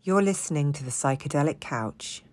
You're listening to the Psychedelic Couch.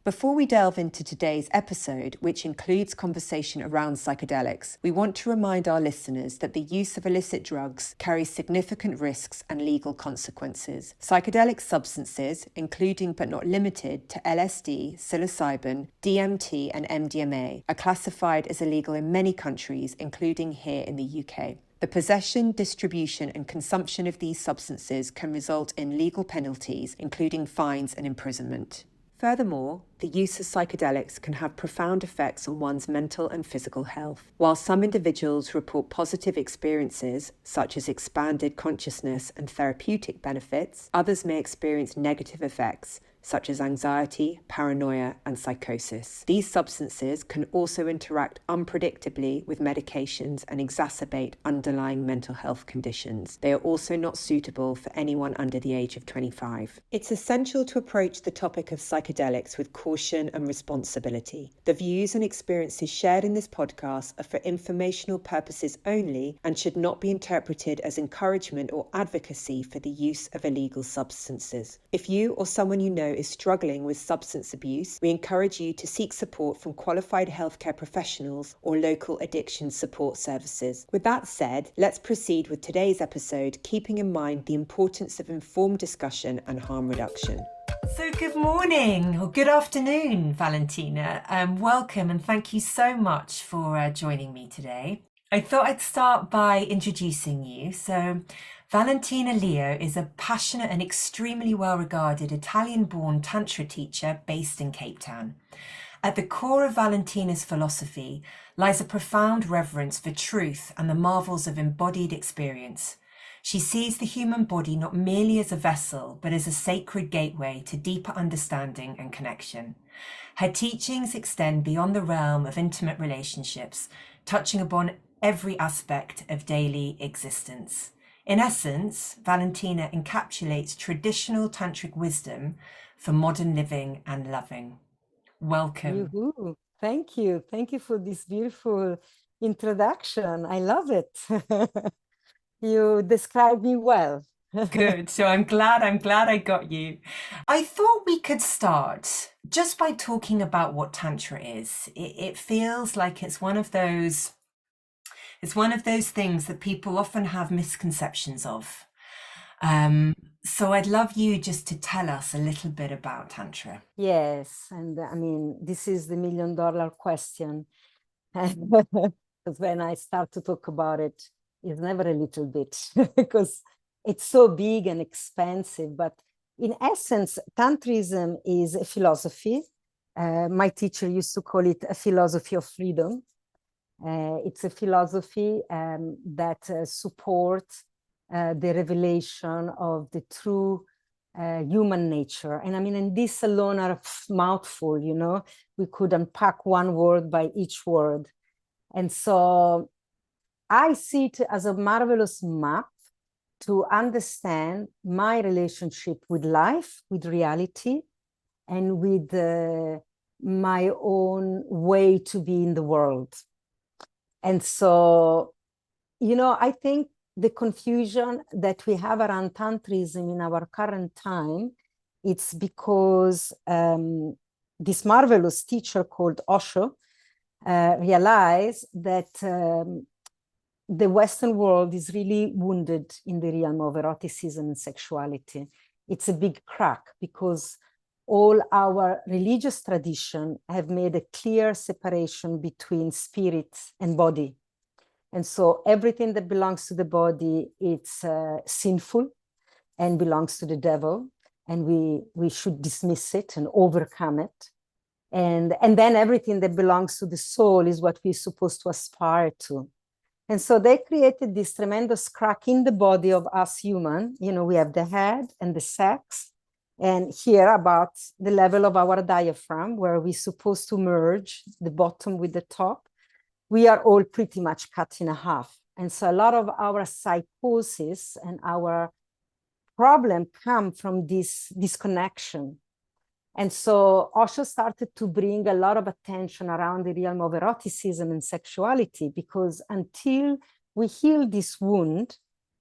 Before we delve into today's episode, which includes conversation around psychedelics, we want to remind our listeners that the use of illicit drugs carries significant risks and legal consequences. Psychedelic substances, including but not limited to LSD, psilocybin, DMT, and MDMA, are classified as illegal in many countries, including here in the UK. The possession, distribution, and consumption of these substances can result in legal penalties, including fines and imprisonment. Furthermore, the use of psychedelics can have profound effects on one's mental and physical health. While some individuals report positive experiences, such as expanded consciousness and therapeutic benefits, others may experience negative effects, such as anxiety, paranoia, and psychosis. These substances can also interact unpredictably with medications and exacerbate underlying mental health conditions. They are also not suitable for anyone under the age of 25. It's essential to approach the topic of psychedelics with caution and responsibility. The views and experiences shared in this podcast are for informational purposes only and should not be interpreted as encouragement or advocacy for the use of illegal substances. If you or someone you know is struggling with substance abuse, we encourage you to seek support from qualified healthcare professionals or local addiction support services. With that said, let's proceed with today's episode, keeping in mind the importance of informed discussion and harm reduction. So good morning or good afternoon, Valentina. Welcome and thank you so much for joining me today. I thought I'd start by introducing you. So Valentina Leo is a passionate and extremely well-regarded Italian-born Tantra teacher based in Cape Town. At the core of Valentina's philosophy lies a profound reverence for truth and the marvels of embodied experience. She sees the human body not merely as a vessel, but as a sacred gateway to deeper understanding and connection. Her teachings extend beyond the realm of intimate relationships, touching upon every aspect of daily existence. In essence, Valentina encapsulates traditional tantric wisdom for modern living and loving. Welcome. Yoo-hoo. Thank you. Thank you for this beautiful introduction. I love it. You described me well. Good. So I'm glad I got you. I thought we could start just by talking about what Tantra is. It feels like it's one of those things that people often have misconceptions of. So I'd love you just to tell us a little bit about Tantra. Yes, and I mean, this is the $1,000,000 question. Because when I start to talk about it, it's never a little bit because it's so big and expensive. But in essence, Tantrism is a philosophy. My teacher used to call it a philosophy of freedom. It's a philosophy that supports the revelation of the true human nature. And I mean, and this alone are a mouthful, you know, we could unpack one word by each word. And so I see it as a marvelous map to understand my relationship with life, with reality, and with my own way to be in the world. And so, you know, I think the confusion that we have around Tantrism in our current time, it's because this marvelous teacher called Osho realized that the Western world is really wounded in the realm of eroticism and sexuality. It's a big crack because all our religious tradition have made a clear separation between spirit and body. And so everything that belongs to the body, it's sinful and belongs to the devil. And we should dismiss it and overcome it. And then everything that belongs to the soul is what we're supposed to aspire to. And so they created this tremendous crack in the body of us human. You know, we have the head and the sex. And here about the level of our diaphragm, where we're supposed to merge the bottom with the top, we are all pretty much cut in half. And so a lot of our psychosis and our problem come from this disconnection. And so Osho started to bring a lot of attention around the realm of eroticism and sexuality, because until we heal this wound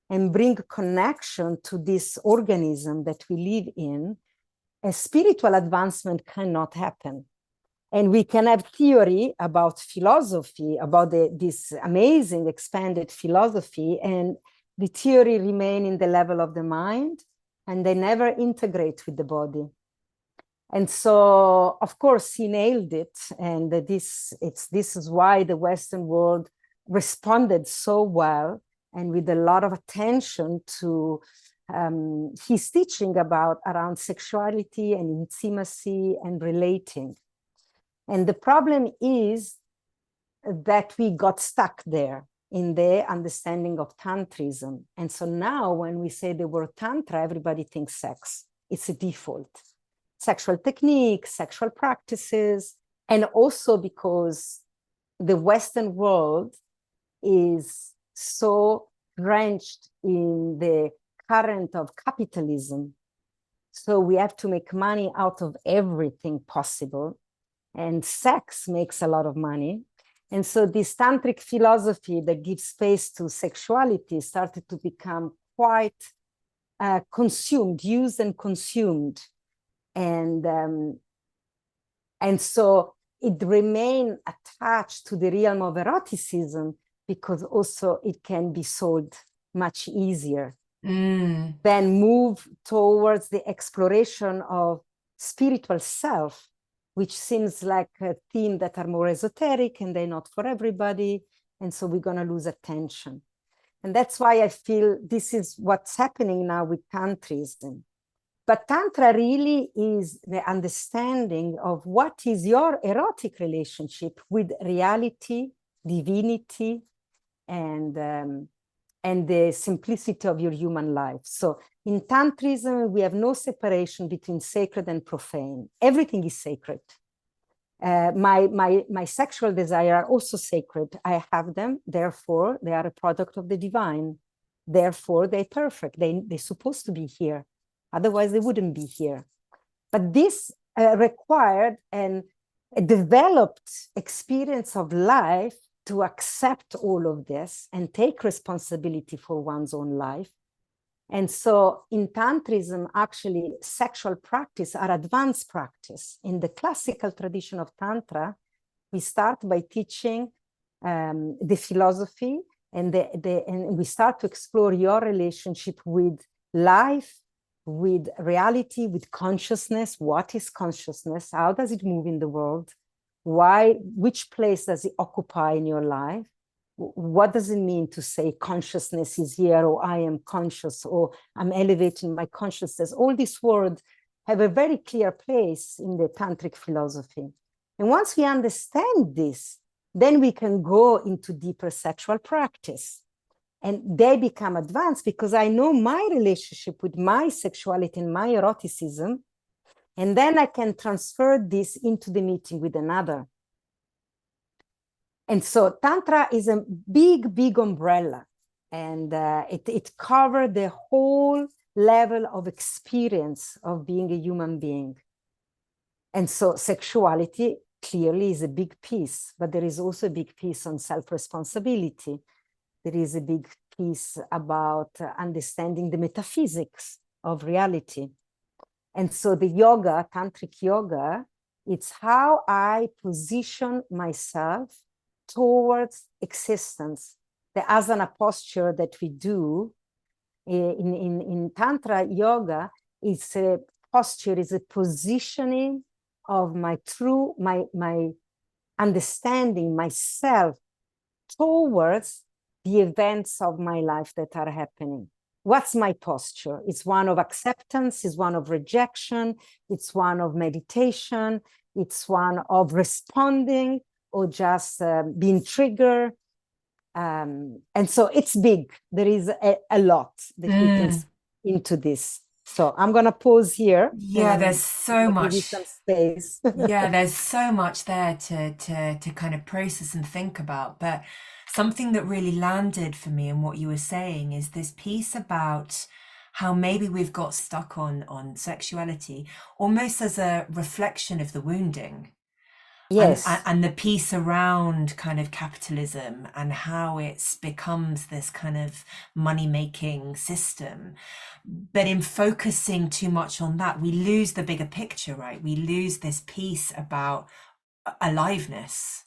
and bring connection to this organism that we live in, a spiritual advancement cannot happen. And we can have theory about philosophy, about this amazing expanded philosophy, and the theory remain in the level of the mind, and they never integrate with the body. And so, of course, he nailed it. And this is why the Western world responded so well and with a lot of attention to his teaching around sexuality and intimacy and relating. And the problem is that we got stuck there in the understanding of Tantrism. And so now when we say the word Tantra, everybody thinks sex. It's a default. Sexual techniques, sexual practices, and also because the Western world is so drenched in the current of capitalism. So we have to make money out of everything possible. And sex makes a lot of money. And so this tantric philosophy that gives space to sexuality started to become quite consumed, used and consumed. And so it remained attached to the realm of eroticism because also it can be sold much easier than move towards the exploration of spiritual self, which seems like a theme that are more esoteric and they're not for everybody. And so we're going to lose attention. And that's why I feel this is what's happening now with Tantrism. But Tantra really is the understanding of what is your erotic relationship with reality, divinity, and the simplicity of your human life. So in Tantrism, we have no separation between sacred and profane. Everything is sacred. My sexual desire are also sacred. I have them, therefore they are a product of the divine. Therefore they're perfect. They're supposed to be here. Otherwise they wouldn't be here. But this required a developed experience of life to accept all of this and take responsibility for one's own life. And so in Tantrism, actually, sexual practice are advanced practice. In the classical tradition of Tantra, we start by teaching the philosophy and we start to explore your relationship with life, with reality, with consciousness. What is consciousness? How does it move in the world? Which place does it occupy in your life? What does it mean to say consciousness is here, or I am conscious, or I'm elevating my consciousness? All these words have a very clear place in the tantric philosophy. And once we understand this, then we can go into deeper sexual practice. And they become advanced because I know my relationship with my sexuality and my eroticism. And then I can transfer this into the meeting with another. And so Tantra is a big, big umbrella. And it covers the whole level of experience of being a human being. And so sexuality clearly is a big piece, but there is also a big piece on self-responsibility. There is a big piece about understanding the metaphysics of reality. And so the yoga, tantric yoga, it's how I position myself towards existence. The asana posture that we do in Tantra yoga is a posture, is a positioning of my understanding myself towards the events of my life that are happening. What's my posture? It's one of acceptance, it's one of rejection, it's one of meditation, it's one of responding or just being triggered. And so it's big. There is a lot that we can into this. So I'm going to pause here. Yeah, there's so much. Give you some space. Yeah, there's so much there to kind of process and think about. But something that really landed for me in what you were saying is this piece about how maybe we've got stuck on sexuality almost as a reflection of the wounding. Yes. And the piece around kind of capitalism and how it's becomes this kind of money-making system. But in focusing too much on that, we lose the bigger picture, right? We lose this piece about aliveness,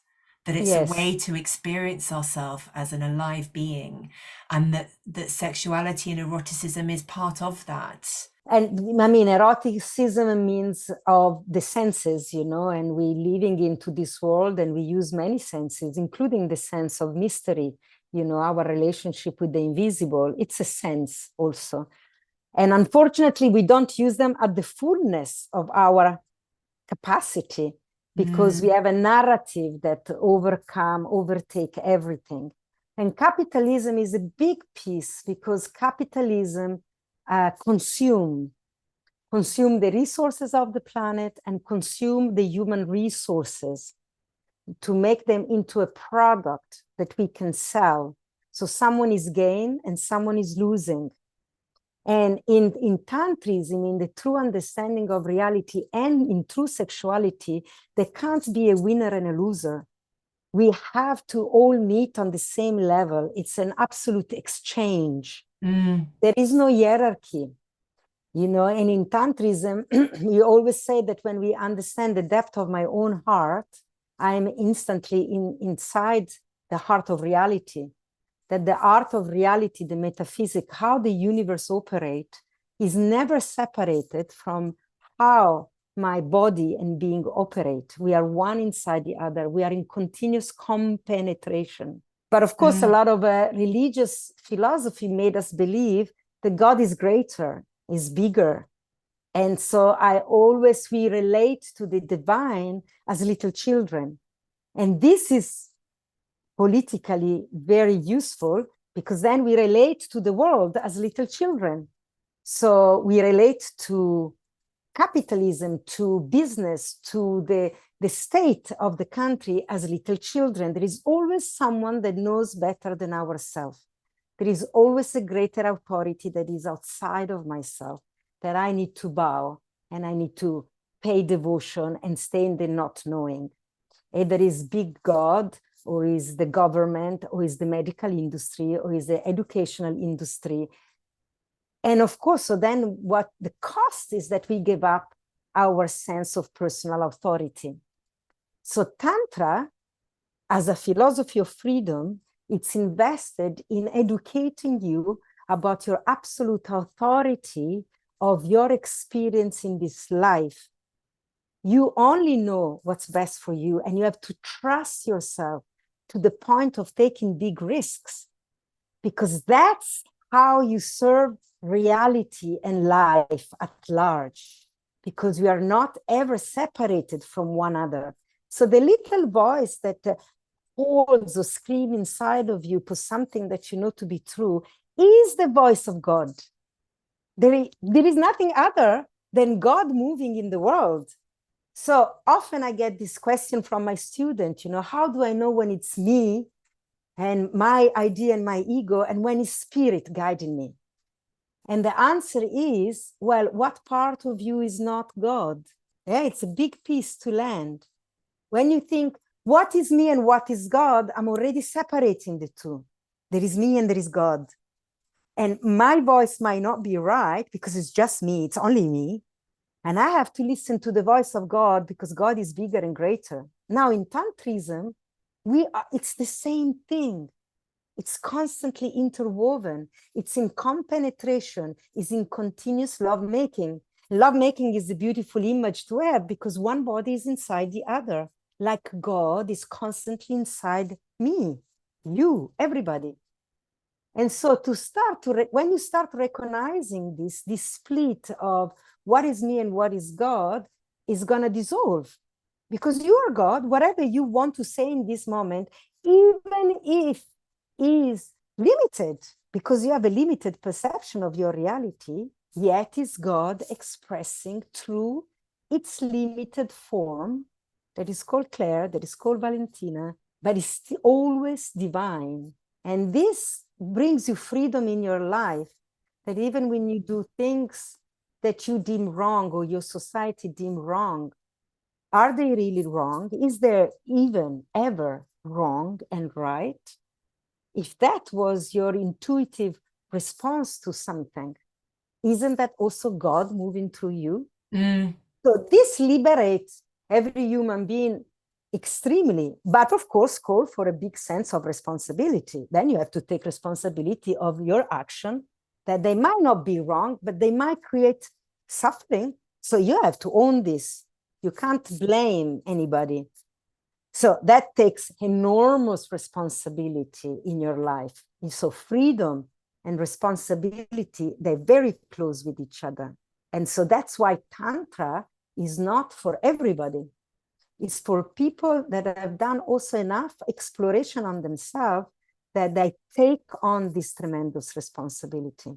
that it's a Yes. way to experience ourselves as an alive being, and that sexuality and eroticism is part of that. And I mean, eroticism means of the senses, you know, and we living into this world and we use many senses, including the sense of mystery, you know, our relationship with the invisible. It's a sense also. And unfortunately, we don't use them at the fullness of our capacity because we have a narrative that overtake everything. And capitalism is a big piece because capitalism consume the resources of the planet and consume the human resources to make them into a product that we can sell. So someone is gain and someone is losing. And in tantrism, in the true understanding of reality and in true sexuality, there can't be a winner and a loser. We have to all meet on the same level. It's an absolute exchange. There is no hierarchy, you know, and in tantrism, you always say that when we understand the depth of my own heart, I'm instantly inside the heart of reality. That the art of reality, the metaphysic, how the universe operates, is never separated from how my body and being operate. We are one inside the other. We are in continuous compenetration. But of course, a lot of religious philosophy made us believe that God is greater, is bigger. And so we relate to the divine as little children. And this is politically very useful because then we relate to the world as little children. So we relate to capitalism, to business, to the state of the country as little children. There is always someone that knows better than ourselves. There is always a greater authority that is outside of myself that I need to bow and I need to pay devotion and stay in the not knowing. Either is big God, or is the government, or is the medical industry, or is the educational industry. And of course, so then what the cost is that we give up our sense of personal authority. So Tantra, as a philosophy of freedom, it's invested in educating you about your absolute authority of your experience in this life. You only know what's best for you, and you have to trust yourself to the point of taking big risks, because that's how you serve reality and life at large, because we are not ever separated from one another. So the little voice that holds or screams inside of you for something that you know to be true is the voice of God. There is nothing other than God moving in the world. So often I get this question from my student, you know, how do I know when it's me and my idea and my ego and when it's spirit guiding me? And the answer is, well, what part of you is not God? Yeah, it's a big piece to land. When you think, what is me and what is God? I'm already separating the two. There is me and there is God. And my voice might not be right because it's just me, it's only me. And I have to listen to the voice of God because God is bigger and greater. Now in Tantrism, it's the same thing. It's constantly interwoven. It's in compenetration. It's in continuous lovemaking. Lovemaking is a beautiful image to have because one body is inside the other. Like God is constantly inside me, you, everybody. And so when you start recognizing this split of what is me and what is God is going to dissolve, because you are God. Whatever you want to say in this moment, even if is limited, because you have a limited perception of your reality, yet is God expressing through its limited form that is called Claire, that is called Valentina, but is always divine. And this brings you freedom in your life, that even when you do things that you deem wrong or your society deem wrong, Are they really wrong? Is there even ever wrong and right? If that was your intuitive response to something, isn't that also God moving through you? So this liberates every human being extremely, but of course call for a big sense of responsibility. Then you have to take responsibility of your action, that they might not be wrong, but they might create suffering. So you have to own this. You can't blame anybody. So that takes enormous responsibility in your life. And so freedom and responsibility, they're very close with each other. And so that's why Tantra is not for everybody. It's for people that have done also enough exploration on themselves that they take on this tremendous responsibility.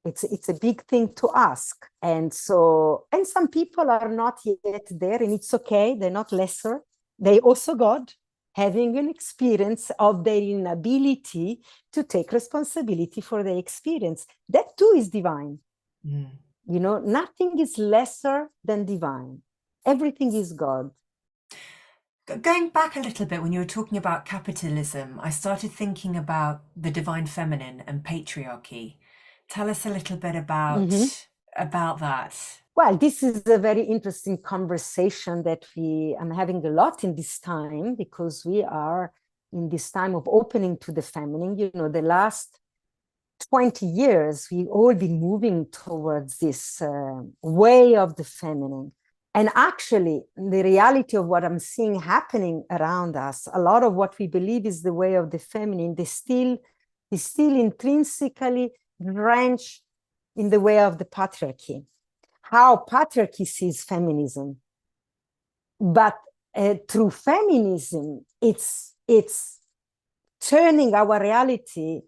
It's a big thing to ask. And so, and some people are not yet there, and it's okay, they're not lesser. They also God, having an experience of their inability to take responsibility for their experience. That too is divine. You know, nothing is lesser than divine. Everything is God. Going back a little bit, when you were talking about capitalism, I started thinking about the divine feminine and patriarchy. Tell us a little bit about that. Well, this is a very interesting conversation that I'm having a lot in this time, because we are in this time of opening to the feminine. You know, the last 20 years, we've all been moving towards this way of the feminine. And actually, the reality of what I'm seeing happening around us, a lot of what we believe is the way of the feminine, is still intrinsically drenched in the way of the patriarchy. How patriarchy sees feminism. But through feminism, it's turning our reality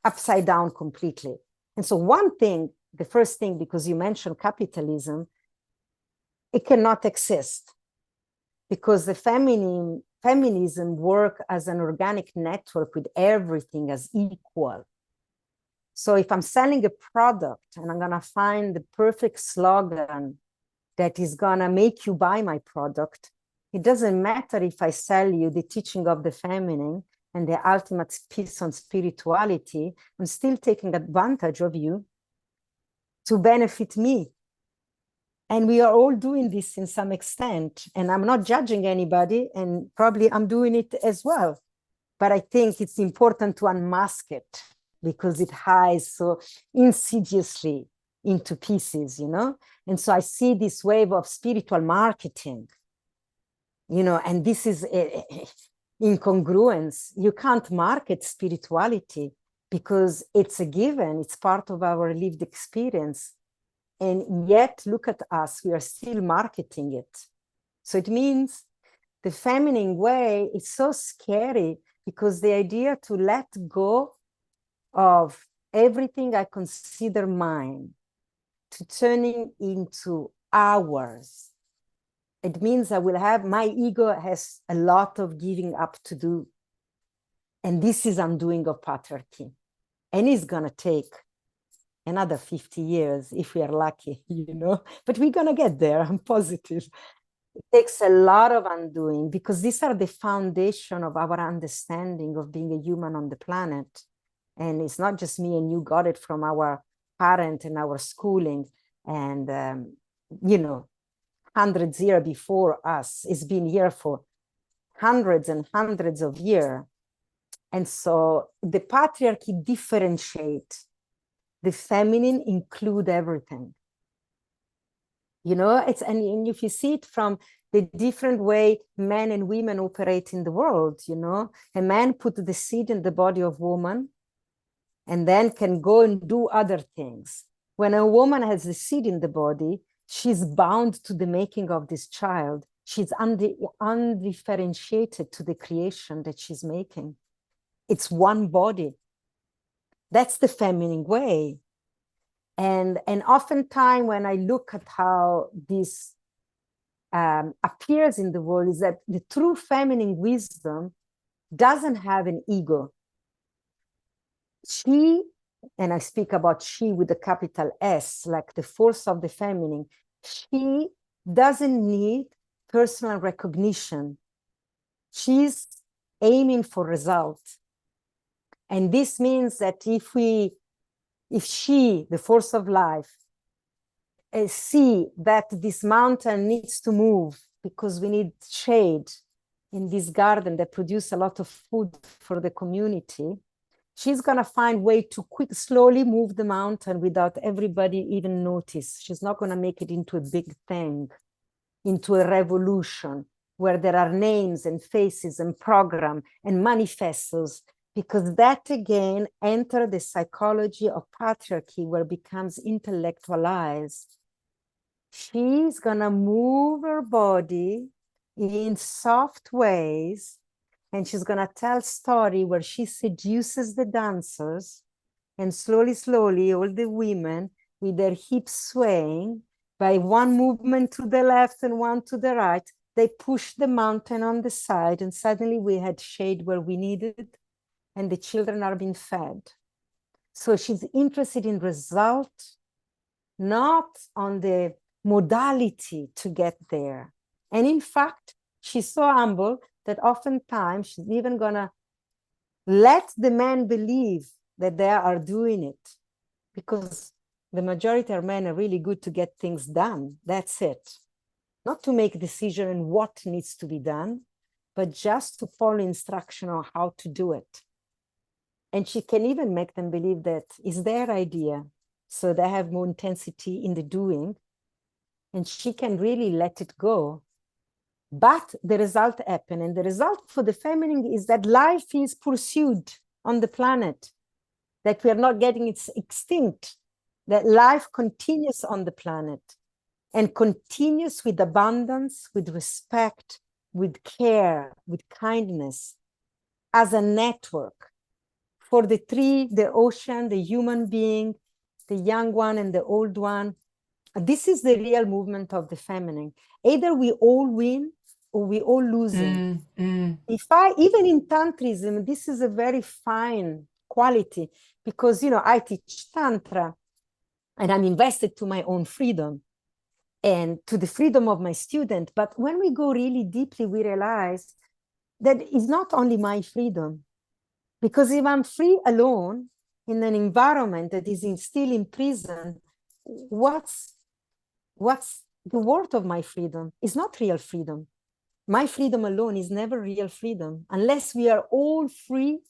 upside down completely. And so one thing, the first thing, because you mentioned capitalism, it cannot exist, because the feminism work as an organic network with everything as equal. So if I'm selling a product and I'm gonna find the perfect slogan that is gonna make you buy my product, it doesn't matter if I sell you the teaching of the feminine and the ultimate peace on spirituality. I'm still taking advantage of you to benefit me. And we are all doing this in some extent. And I'm not judging anybody, and probably I'm doing it as well. But I think it's important to unmask it, because it hides so insidiously into pieces, you know? And so I see this wave of spiritual marketing, you know, and this is incongruence. You can't market spirituality because it's a given, it's part of our lived experience. And yet, look at us, we are still marketing it. So it means the feminine way is so scary, because the idea to let go of everything I consider mine, to turning into ours, it means I will have, my ego has a lot of giving up to do. And this is undoing of patriarchy. And it's gonna take another 50 years if we are lucky, you know, but we're gonna get there, I'm positive. It takes a lot of undoing, because these are the foundation of our understanding of being a human on the planet. And it's not just me and you got it from our parent and our schooling. And, you know, hundreds years before us, it's been here for hundreds and hundreds of years. And so the patriarchy differentiates. The feminine include everything. You know, and if you see it from the different way men and women operate in the world, you know, a man put the seed in the body of woman and then can go and do other things. When a woman has the seed in the body, she's bound to the making of this child. She's undifferentiated to the creation that she's making. It's one body. That's the feminine way. And oftentimes when I look at how this appears in the world, is that the true feminine wisdom doesn't have an ego. She, and I speak about she with a capital S, like the force of the feminine, she doesn't need personal recognition. She's aiming for results. And this means that if she, the force of life, see that this mountain needs to move because we need shade in this garden that produce a lot of food for the community, she's going to find way to slowly move the mountain without everybody even notice. She's not going to make it into a big thing, into a revolution where there are names and faces and program and manifestos, because that again enter the psychology of patriarchy where it becomes intellectualized. She's gonna move her body in soft ways, and she's gonna tell story where she seduces the dancers, and slowly, all the women with their hips swaying by one movement to the left and one to the right, they push the mountain on the side, and suddenly we had shade where we needed, and the children are being fed. So she's interested in result, not on the modality to get there. And in fact, she's so humble that oftentimes she's even gonna let the men believe that they are doing it, because the majority of men are really good to get things done. That's it. Not to make a decision on what needs to be done, but just to follow instruction on how to do it. And she can even make them believe that it's their idea. So they have more intensity in the doing, and she can really let it go. But the result happen. And the result for the feminine is that life is pursued on the planet, that we are not getting extinct, that life continues on the planet and continues with abundance, with respect, with care, with kindness, as a network for the tree, the ocean, the human being, the young one and the old one. This is the real movement of the feminine. Either we all win or we all losing. Even in Tantrism, this is a very fine quality, because, I teach Tantra and I'm invested to my own freedom and to the freedom of my student. But when we go really deeply, we realize that it's not only my freedom. Because if I'm free alone in an environment that is still in prison, what's the worth of my freedom? It's not real freedom. My freedom alone is never real freedom. Unless we are all free,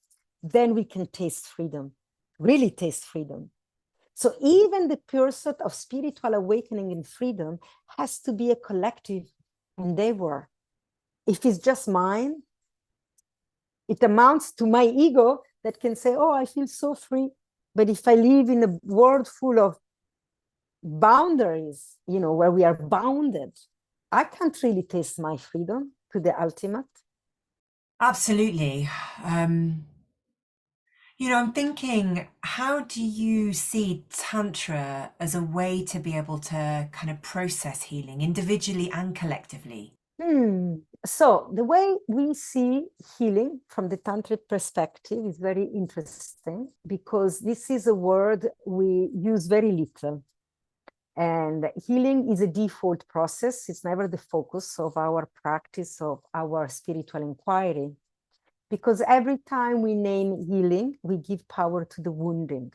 then we can taste freedom, really taste freedom. So even the pursuit of spiritual awakening and freedom has to be a collective endeavor. If it's just mine, it amounts to my ego that can say, oh, I feel so free. But if I live in a world full of boundaries, where we are bounded, I can't really taste my freedom to the ultimate. Absolutely. I'm thinking, how do you see Tantra as a way to be able to kind of process healing individually and collectively? So the way we see healing from the Tantric perspective is very interesting, because this is a word we use very little. And healing is a default process. It's never the focus of our practice, of our spiritual inquiry. Because every time we name healing, we give power to the wounding.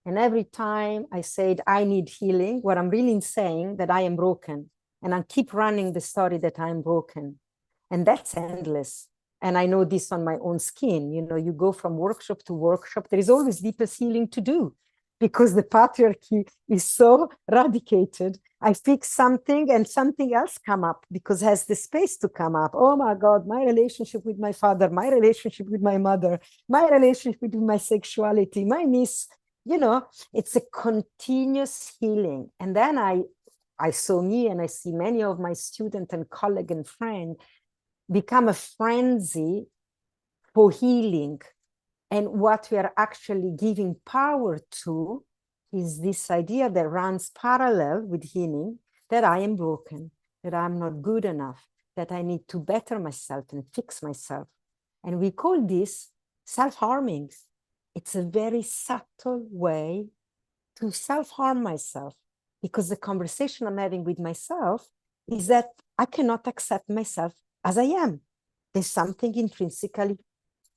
And every time I said, I need healing, what I'm really saying that I am broken. And I keep running the story that I'm broken. And that's endless. And I know this on my own skin. You go from workshop to workshop, there is always deepest healing to do, because the patriarchy is so radicated. I fix something and something else come up, because it has the space to come up. Oh my God, my relationship with my father, my relationship with my mother, my relationship with my sexuality, my miss, it's a continuous healing. And then I saw me, and I see many of my students and colleagues and friends become a frenzy for healing. And what we are actually giving power to is this idea that runs parallel with healing, that I am broken, that I'm not good enough, that I need to better myself and fix myself. And we call this self-harming. It's a very subtle way to self-harm myself, because the conversation I'm having with myself is that I cannot accept myself as I am. There's something intrinsically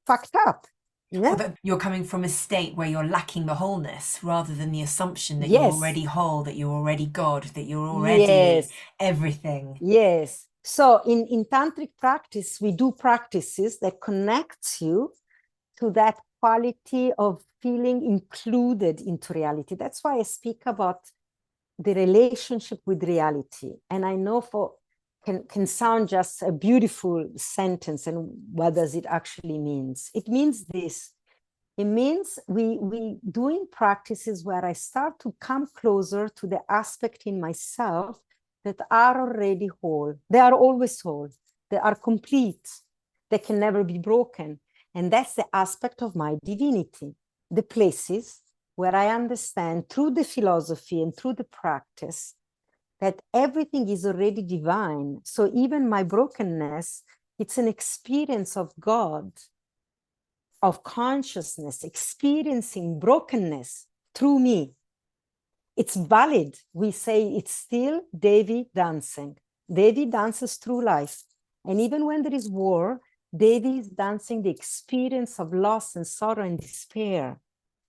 fucked up. Yeah. Or that you're coming from a state where you're lacking the wholeness rather than the assumption that Yes. you're already whole, that you're already God, that you're already Yes. everything. Yes. So in tantric practice, we do practices that connects you to that quality of feeling included into reality. That's why I speak about the relationship with reality. And I know can sound just a beautiful sentence, and what does it actually means? It means this. It means we doing practices where I start to come closer to the aspect in myself that are already whole. They are always whole. They are complete. They can never be broken. And that's the aspect of my divinity. The places where I understand through the philosophy and through the practice that everything is already divine. So even my brokenness, it's an experience of God, of consciousness, experiencing brokenness through me. It's valid. We say it's still Devi dancing. Devi dances through life. And even when there is war, Devi is dancing the experience of loss and sorrow and despair.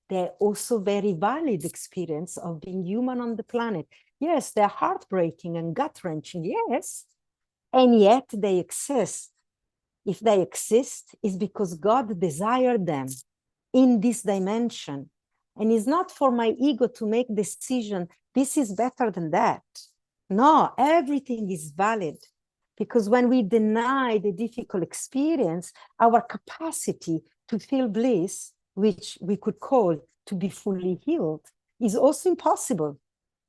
They're also very valid experience of being human on the planet. Yes, they're heartbreaking and gut-wrenching, yes. And yet they exist. If they exist, it's because God desired them in this dimension. And it's not for my ego to make decision, this is better than that. No, everything is valid. Because when we deny the difficult experience, our capacity to feel bliss, which we could call to be fully healed, is also impossible.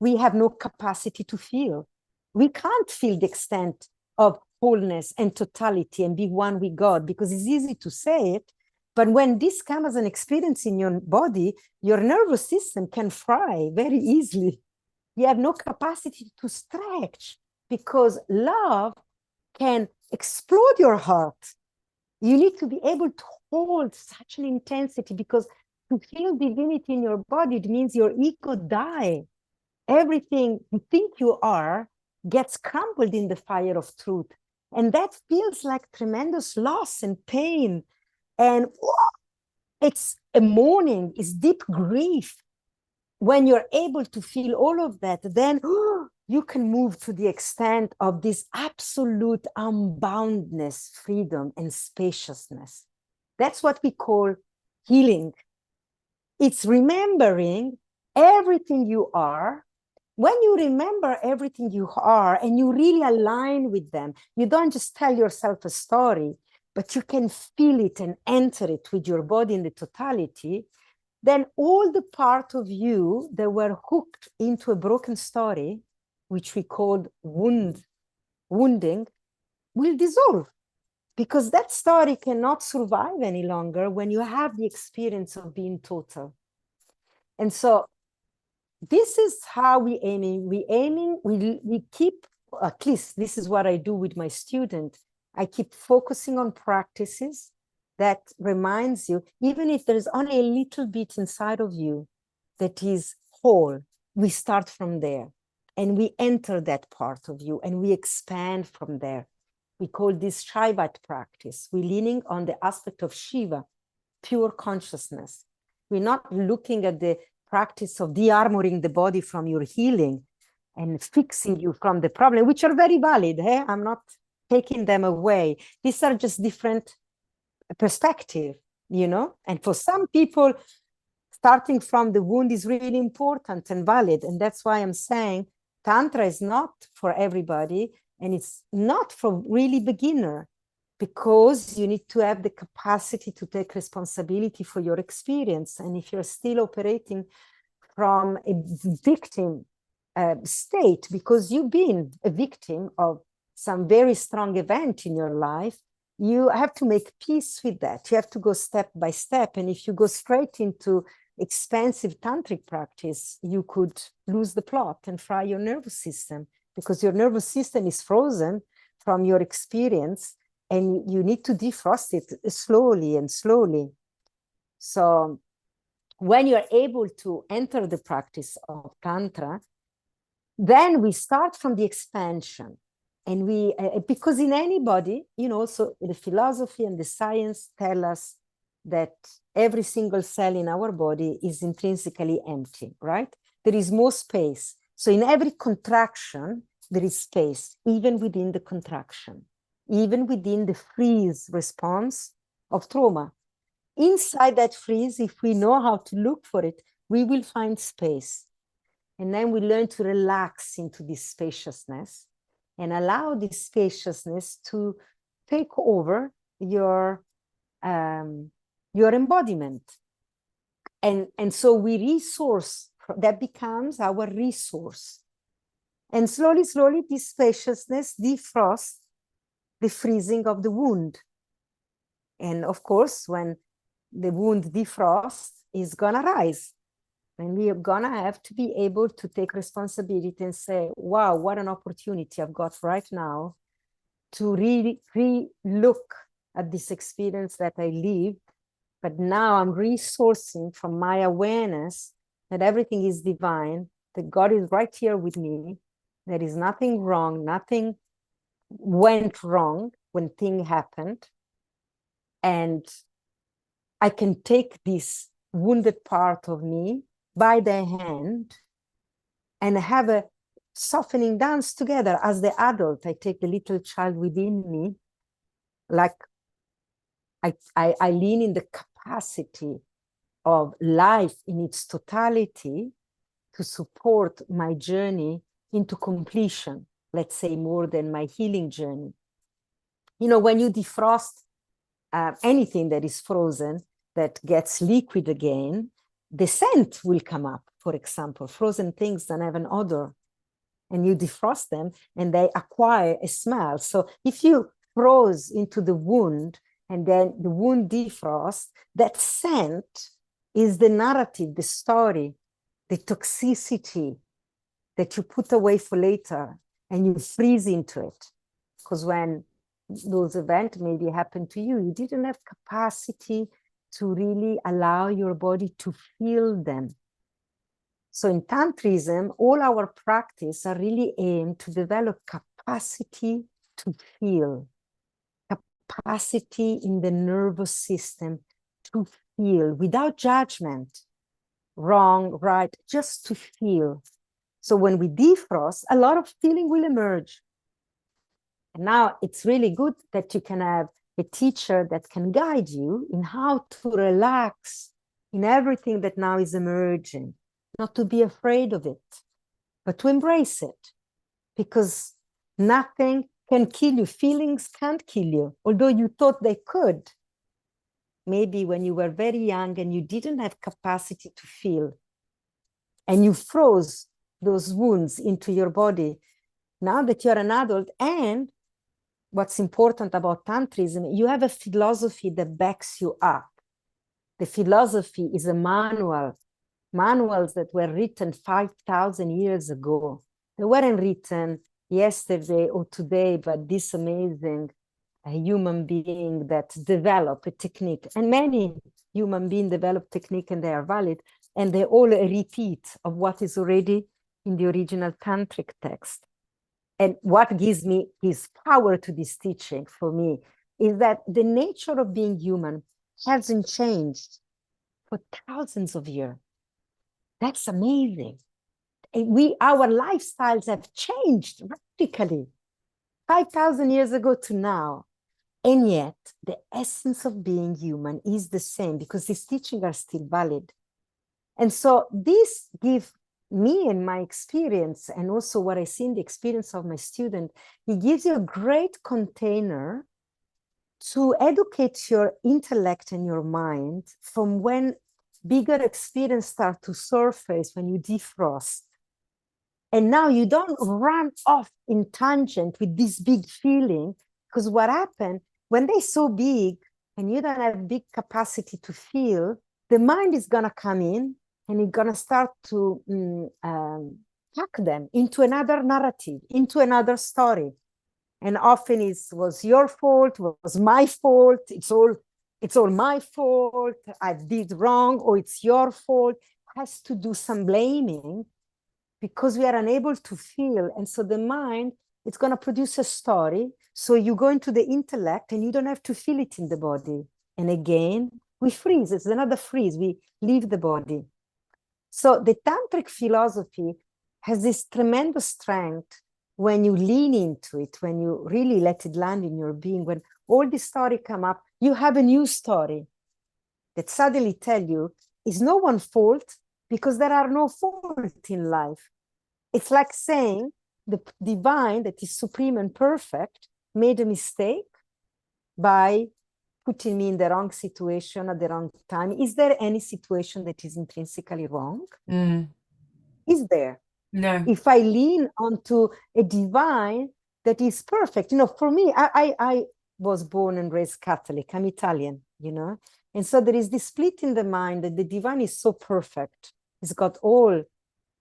We have no capacity to feel. We can't feel the extent of wholeness and totality and be one with God, because it's easy to say it, but when this comes as an experience in your body, your nervous system can fry very easily. You have no capacity to stretch, because love can explode your heart. You need to be able to hold such an intensity, because to feel divinity in your body, it means your ego die. Everything you think you are gets crumbled in the fire of truth. And that feels like tremendous loss and pain. And it's a mourning, it's deep grief. When you're able to feel all of that, then you can move to the extent of this absolute unboundness, freedom, and spaciousness. That's what we call healing. It's remembering everything you are. When you remember everything you are and you really align with them, you don't just tell yourself a story, but you can feel it and enter it with your body in the totality, then all the part of you that were hooked into a broken story, which we called wounding, will dissolve, because that story cannot survive any longer when you have the experience of being total. And so this is how we keep, at least this is what I do with my student. I keep focusing on practices that reminds you, even if there's only a little bit inside of you that is whole, we start from there and we enter that part of you and we expand from there. We call this Shaivat practice. We're leaning on the aspect of Shiva, pure consciousness. We're not looking at the practice of de-armoring the body from your healing and fixing you from the problem, which are very valid. Eh? I'm not taking them away. These are just different perspective, you know? And for some people, starting from the wound is really important and valid. And that's why I'm saying Tantra is not for everybody, and it's not for really beginner, because you need to have the capacity to take responsibility for your experience. And if you're still operating from a victim state, because you've been a victim of some very strong event in your life, you have to make peace with that. You have to go step by step. And if you go straight into expensive tantric practice, you could lose the plot and fry your nervous system, because your nervous system is frozen from your experience, and you need to defrost it slowly and slowly. So when you're able to enter the practice of Tantra, then we start from the expansion. And we, because in anybody, so the philosophy and the science tell us that every single cell in our body is intrinsically empty, right? There is more space. So in every contraction, there is space, even within the contraction, even within the freeze response of trauma. Inside that freeze, if we know how to look for it, we will find space. And then we learn to relax into this spaciousness and allow this spaciousness to take over your embodiment. And so we resource, that becomes our resource. And slowly, slowly, this spaciousness defrosts the freezing of the wound. And of course, when the wound defrosts, it's gonna rise. And we are gonna have to be able to take responsibility and say, wow, what an opportunity I've got right now to really re-look at this experience that I lived. But now I'm resourcing from my awareness that everything is divine, that God is right here with me. There is nothing wrong, nothing went wrong when thing happened. And I can take this wounded part of me by the hand and have a softening dance together. As the adult, I take the little child within me, like I lean in the capacity of life in its totality to support my journey into completion, let's say more than my healing journey. When you defrost anything that is frozen, that gets liquid again, the scent will come up. For example, frozen things don't have an odor, and you defrost them and they acquire a smell. So if you froze into the wound and then the wound defrosts, that scent is the narrative, the story, the toxicity that you put away for later and you freeze into it. Because when those events maybe happened to you, you didn't have capacity to really allow your body to feel them. So in Tantrism, all our practice are really aimed to develop capacity to feel, capacity in the nervous system to feel without judgment, wrong, right, just to feel. So when we defrost, a lot of feeling will emerge. And now it's really good that you can have a teacher that can guide you in how to relax in everything that now is emerging, not to be afraid of it, but to embrace it, because nothing can kill you. Feelings can't kill you, although you thought they could. Maybe when you were very young and you didn't have capacity to feel, and you froze those wounds into your body. Now that you're an adult, and what's important about Tantrism, you have a philosophy that backs you up. The philosophy is a manual, manuals that were written 5,000 years ago. They weren't written yesterday or today, but this amazing human being that developed a technique. And many human beings develop technique and they are valid. And they all a repeat of what is already in the original tantric text. And what gives me his power to this teaching for me is that the nature of being human hasn't changed for thousands of years. That's amazing. Our lifestyles have changed radically 5,000 years ago to now. And yet the essence of being human is the same because these teachings are still valid. And so this gives me and my experience, and also what I see in the experience of my student, it gives you a great container to educate your intellect and your mind from when bigger experience start to surface, when you defrost. And now you don't run off in tangent with this big feeling, because what happened when they're so big and you don't have big capacity to feel, the mind is going to come in and it's going to start to pack them into another narrative, into another story. And often it was your fault, was my fault, it's all my fault, I did wrong, or it's your fault. It has to do some blaming because we are unable to feel. And so the mind it's going to produce a story. So you go into the intellect and you don't have to feel it in the body. And again, we freeze. It's another freeze. We leave the body. So the tantric philosophy has this tremendous strength when you lean into it, when you really let it land in your being, when all the story come up, you have a new story that suddenly tell you is no one's fault because there are no faults in life. It's like saying the divine that is supreme and perfect made a mistake by putting me in the wrong situation at the wrong time. Is there any situation that is intrinsically wrong? Is there? No. If I lean onto a divine that is perfect, for me, I was born and raised Catholic. I'm Italian, and so there is this split in the mind that the divine is so perfect. It's got all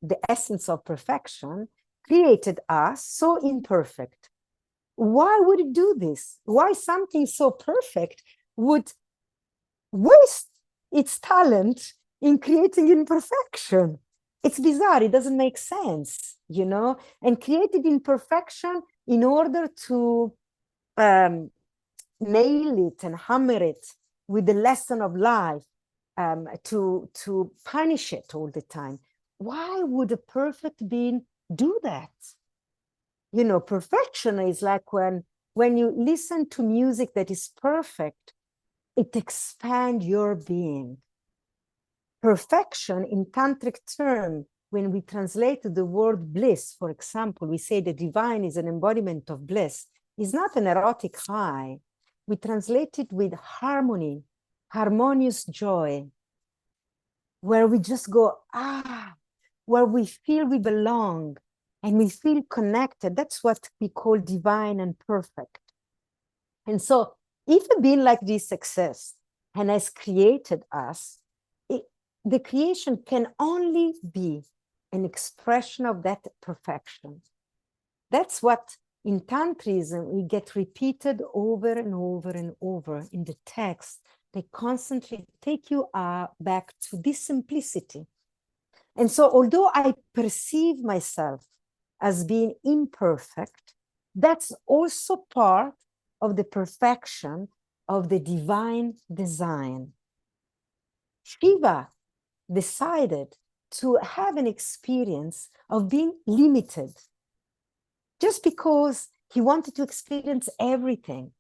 the essence of perfection, created us so imperfect. Why would it do this? Why something so perfect would waste its talent in creating imperfection? It's bizarre. It doesn't make sense, and created imperfection in order to nail it and hammer it with the lesson of life, to punish it all the time. Why would a perfect being do that? Perfection is like when you listen to music that is perfect, it expands your being. Perfection in tantric term, when we translate the word bliss, for example, we say the divine is an embodiment of bliss, is not an erotic high. We translate it with harmony, harmonious joy, where we just go, where we feel we belong and we feel connected. That's what we call divine and perfect. And so if a being like this exists and has created us, the creation can only be an expression of that perfection. That's what in Tantrism we get repeated over and over and over in the text. They constantly take you back to this simplicity. And so although I perceive myself as being imperfect, that's also part of the perfection of the divine design. Shiva decided to have an experience of being limited just because he wanted to experience everything.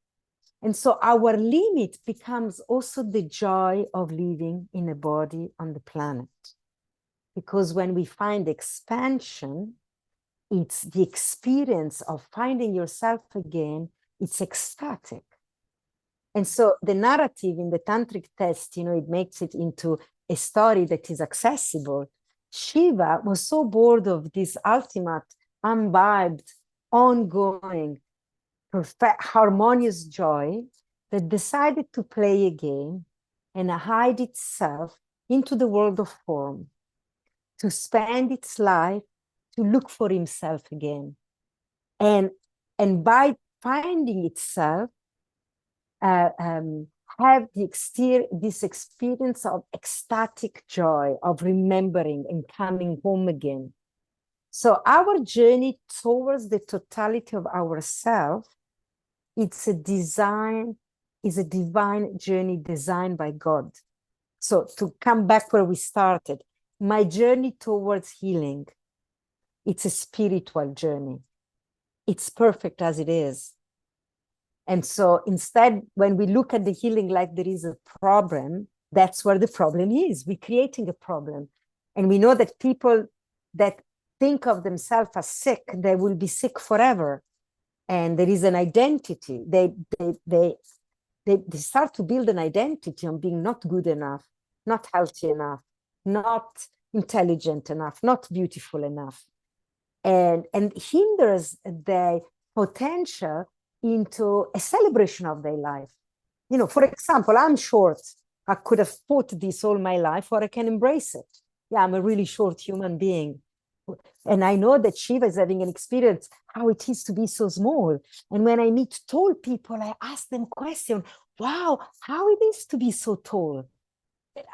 And so our limit becomes also the joy of living in a body on the planet. Because when we find expansion, it's the experience of finding yourself again, it's ecstatic. And so the narrative in the tantric text, it makes it into a story that is accessible. Shiva was so bored of this ultimate, imbibed, ongoing, perfect, harmonious joy that decided to play a game and hide itself into the world of form, to spend its life to look for himself again. And by finding itself, have this experience of ecstatic joy, of remembering and coming home again. So our journey towards the totality of ourselves, is a divine journey designed by God. So to come back where we started, my journey towards healing, it's a spiritual journey. It's perfect as it is. And so instead, when we look at the healing like there is a problem, that's where the problem is. We're creating a problem. And we know that people that think of themselves as sick, they will be sick forever. And there is an identity. They start to build an identity on being not good enough, not healthy enough, not intelligent enough, not beautiful enough. And hinders their potential into a celebration of their life. For example, I'm short. I could have fought this all my life, or I can embrace it. Yeah, I'm a really short human being. And I know that Shiva is having an experience how it is to be so small. And when I meet tall people, I ask them question, wow, how it is to be so tall?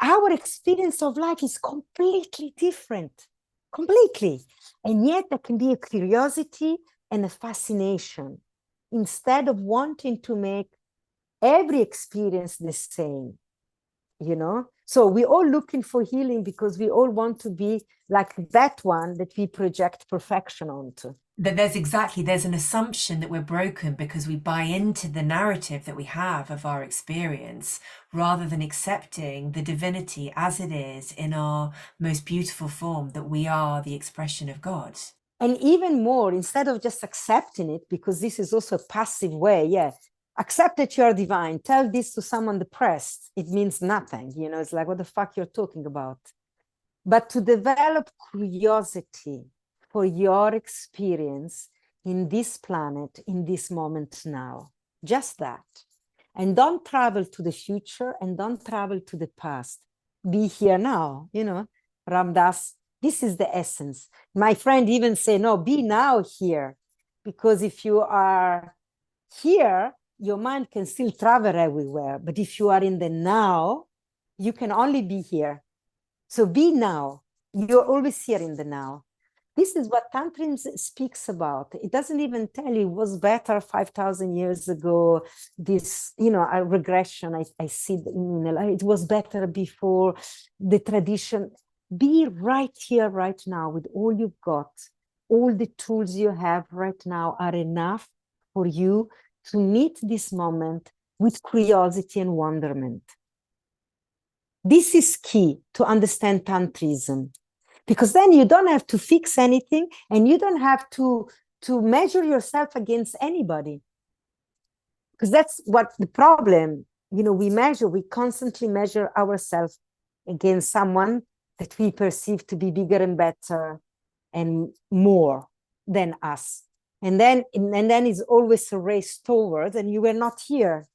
Our experience of life is completely different. Completely. And yet there can be a curiosity and a fascination, instead of wanting to make every experience the same, you know? So we're all looking for healing because we all want to be like that one that we project perfection onto. There's an assumption that we're broken because we buy into the narrative that we have of our experience, rather than accepting the divinity as it is in our most beautiful form, that we are the expression of God. And even more, instead of just accepting it, because this is also a passive way, accept that you are divine. Tell this to someone depressed. It means nothing. You know, it's like, what the fuck you're talking about? But to develop curiosity for your experience in this planet, in this moment now. Just that. And don't travel to the future and don't travel to the past. Be here now, you know, Ram Dass. This is the essence. My friend even say, no, be now here. Because if you are here, your mind can still travel everywhere. But if you are in the now, you can only be here. So be now. You're always here in the now. This is what Tantra speaks about. It doesn't even tell you it was better 5,000 years ago. This, you know, a regression. I see it was better before the tradition. Be right here, right now, with all you've got. All the tools you have right now are enough for you to meet this moment with curiosity and wonderment. This is key to understand Tantrism, because then you don't have to fix anything and you don't have to measure yourself against anybody. Because that's what the problem, you know, we constantly measure ourselves against someone that we perceive to be bigger and better and more than us. And then it's always a race towards, and you were not here.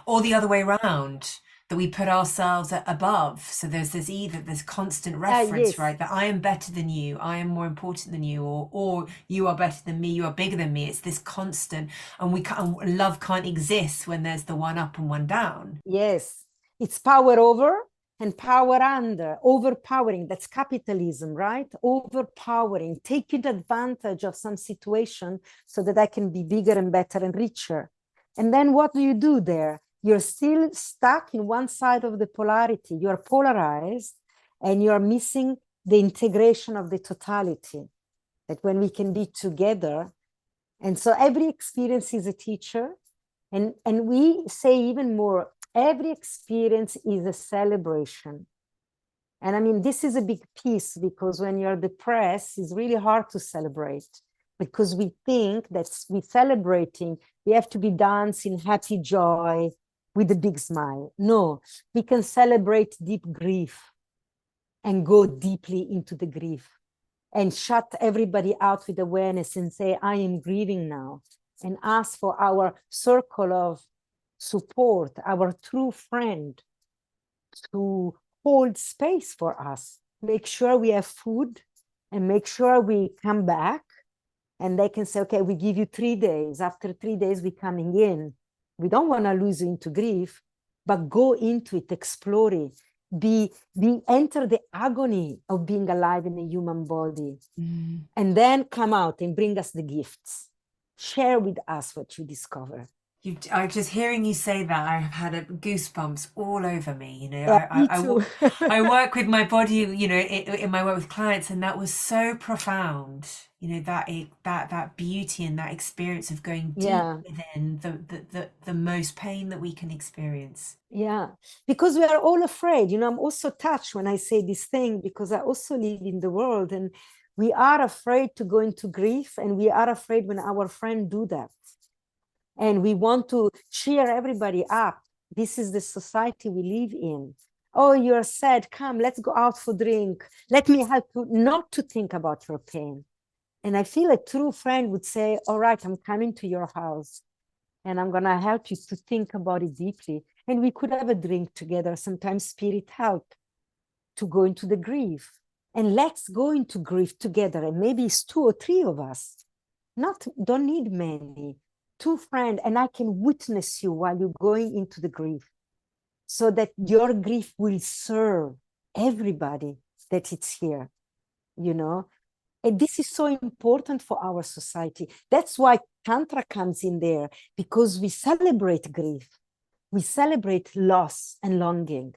Or the other way around, that we put ourselves above. So there's this constant reference, yes. right? That I am better than you, I am more important than you, or you are better than me, you are bigger than me. It's this constant, and love can't exist when there's the one up and one down. Yes, it's power over and power under, overpowering. That's capitalism, right? Overpowering, taking advantage of some situation so that I can be bigger and better and richer. And then what do you do there? You're still stuck in one side of the polarity. You're polarized and you're missing the integration of the totality, that when we can be together. And so every experience is a teacher. And we say even more, every experience is a celebration. And I mean, this is a big piece, because when you're depressed, it's really hard to celebrate, because we think that we're celebrating, we have to be dancing happy joy with a big smile. No, we can celebrate deep grief and go deeply into the grief and shut everybody out with awareness and say, I am grieving now, and ask for our circle of support, our true friend, to hold space for us. Make sure we have food and make sure we come back, and they can say, okay, we give you 3 days. After 3 days, we're coming in. We don't want to lose you into grief, but go into it, explore it. Enter the agony of being alive in a human body, and then come out and bring us the gifts. Share with us what you discover. I just hearing you say that, I've had goosebumps all over me. You know, Yeah, me too. I work with my body, you know, in my work with clients, and that was so profound. You know, that beauty and that experience of going deep within the most pain that we can experience. Yeah, because we are all afraid. You know, I'm also touched when I say this thing, because I also live in the world, and we are afraid to go into grief, and we are afraid when our friends do that. And we want to cheer everybody up. This is the society we live in. Oh, you're sad. Come, let's go out for drink. Let me help you not to think about your pain. And I feel a true friend would say, all right, I'm coming to your house and I'm going to help you to think about it deeply. And we could have a drink together. Sometimes spirit help to go into the grief. And let's go into grief together. And maybe it's 2 or 3 of us. Don't need many. 2 friends, and I can witness you while you're going into the grief, so that your grief will serve everybody that it's here, you know. And this is so important for our society. That's why Tantra comes in there, because we celebrate grief. We celebrate loss and longing,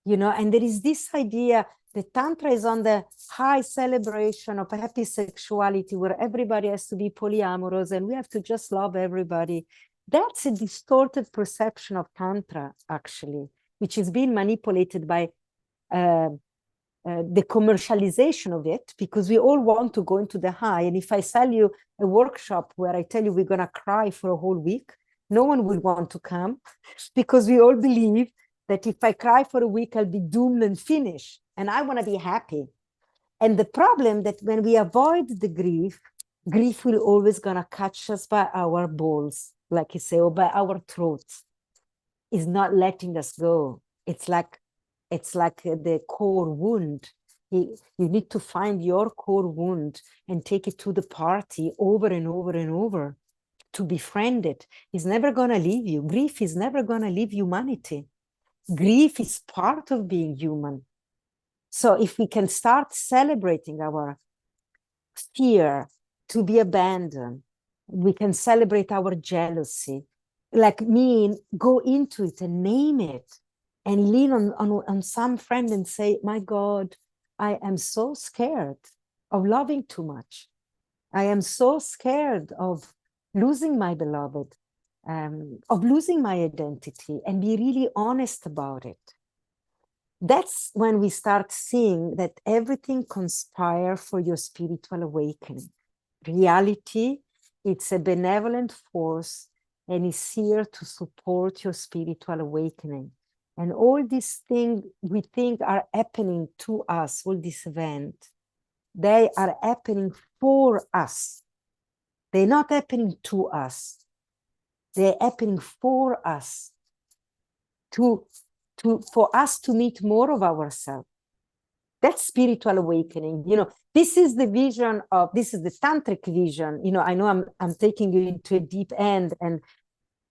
you know, and there is this idea that Tantra is on the high celebration of happy sexuality where everybody has to be polyamorous and we have to just love everybody. That's a distorted perception of Tantra, actually, which is being manipulated by the commercialization of it, because we all want to go into the high. And if I sell you a workshop where I tell you we're going to cry for a whole week, no one will want to come, because we all believe that if I cry for a week, I'll be doomed and finished. And I want to be happy. And the problem that when we avoid the grief, grief will always going to catch us by our balls, like you say, or by our throats. Is not letting us go. It's like the core wound. You need to find your core wound and take it to the party over and over and over to befriend it. It's never going to leave you. Grief is never going to leave humanity. Grief is part of being human. So if we can start celebrating our fear to be abandoned, we can celebrate our jealousy. Like me, go into it and name it and lean on some friend and say, my God, I am so scared of loving too much. I am so scared of losing my beloved, of losing my identity, and be really honest about it. That's when we start seeing that everything conspires for your spiritual awakening. Reality, it's a benevolent force and is here to support your spiritual awakening. And all these things we think are happening to us, all these events, they are happening for us. They're not happening to us. They're happening for us, for us to meet more of ourselves. That's spiritual awakening. You know, this is the vision of, this is the tantric vision. You know, I know I'm taking you into a deep end, and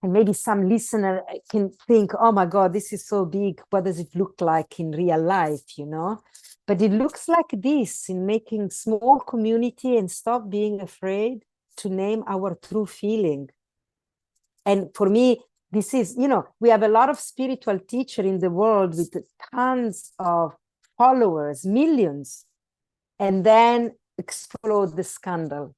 maybe some listener can think, oh my God, this is so big. What does it look like in real life, you know? But it looks like this, in making small community and stop being afraid to name our true feeling. And for me, this is, you know, we have a lot of spiritual teachers in the world with tons of followers, millions, and then explode the scandal.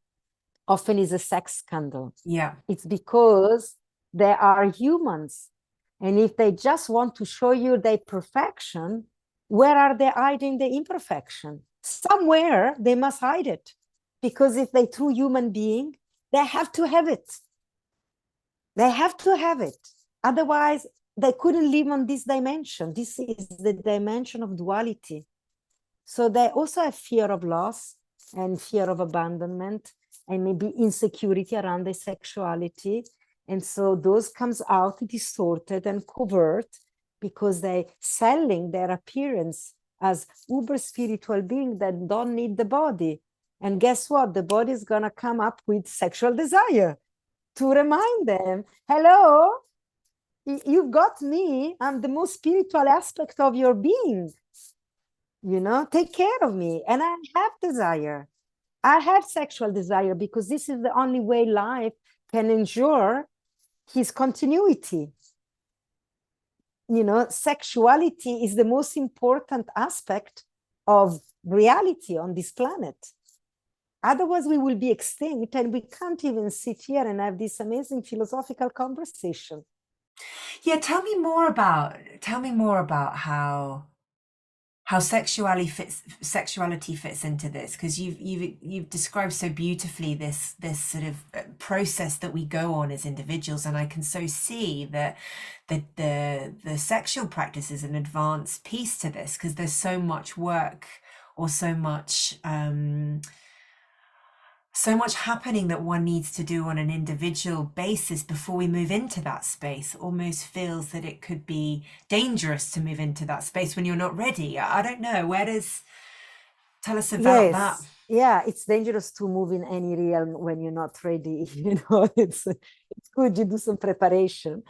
Often is a sex scandal. Yeah. It's because they are humans. And if they just want to show you their perfection, where are they hiding the imperfection? Somewhere they must hide it. Because if they're true human being, they have to have it. They have to have it. Otherwise, they couldn't live on this dimension. This is the dimension of duality. So they also have fear of loss and fear of abandonment and maybe insecurity around their sexuality. And so those comes out distorted and covert because they selling their appearance as uber spiritual being that don't need the body. And guess what? The body is going to come up with sexual desire to remind them, hello, you've got me. I'm the most spiritual aspect of your being. You know, take care of me. And I have desire. I have sexual desire because this is the only way life can ensure his continuity. You know, sexuality is the most important aspect of reality on this planet. Otherwise, we will be extinct and we can't even sit here and have this amazing philosophical conversation. Yeah, tell me more about how sexuality fits into this, because you've described so beautifully this sort of process that we go on as individuals, and I can so see that the sexual practice is an advanced piece to this, because there's so much work or so much happening that one needs to do on an individual basis before we move into that space. Almost feels that it could be dangerous to move into that space when you're not ready. I don't know. Tell us about that. Yeah, it's dangerous to move in any realm when you're not ready. You know, it's good you do some preparation.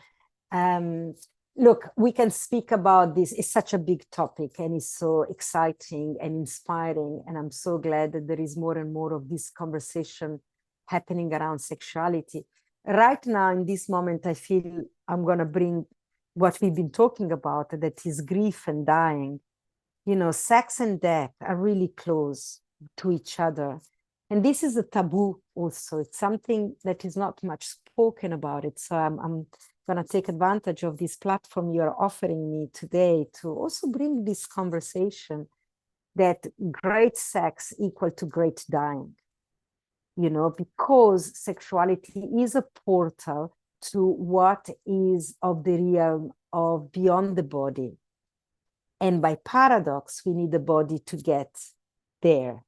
Look, we can speak about this. It's such a big topic and it's so exciting and inspiring. And I'm so glad that there is more and more of this conversation happening around sexuality. Right now, in this moment, I feel I'm going to bring what we've been talking about, that is grief and dying. You know, sex and death are really close to each other. And this is a taboo also. It's something that is not much spoken about it. So I'm going to take advantage of this platform you're offering me today to also bring this conversation that great sex equal to great dying, you know, because sexuality is a portal to what is of the realm of beyond the body. And by paradox, we need the body to get there.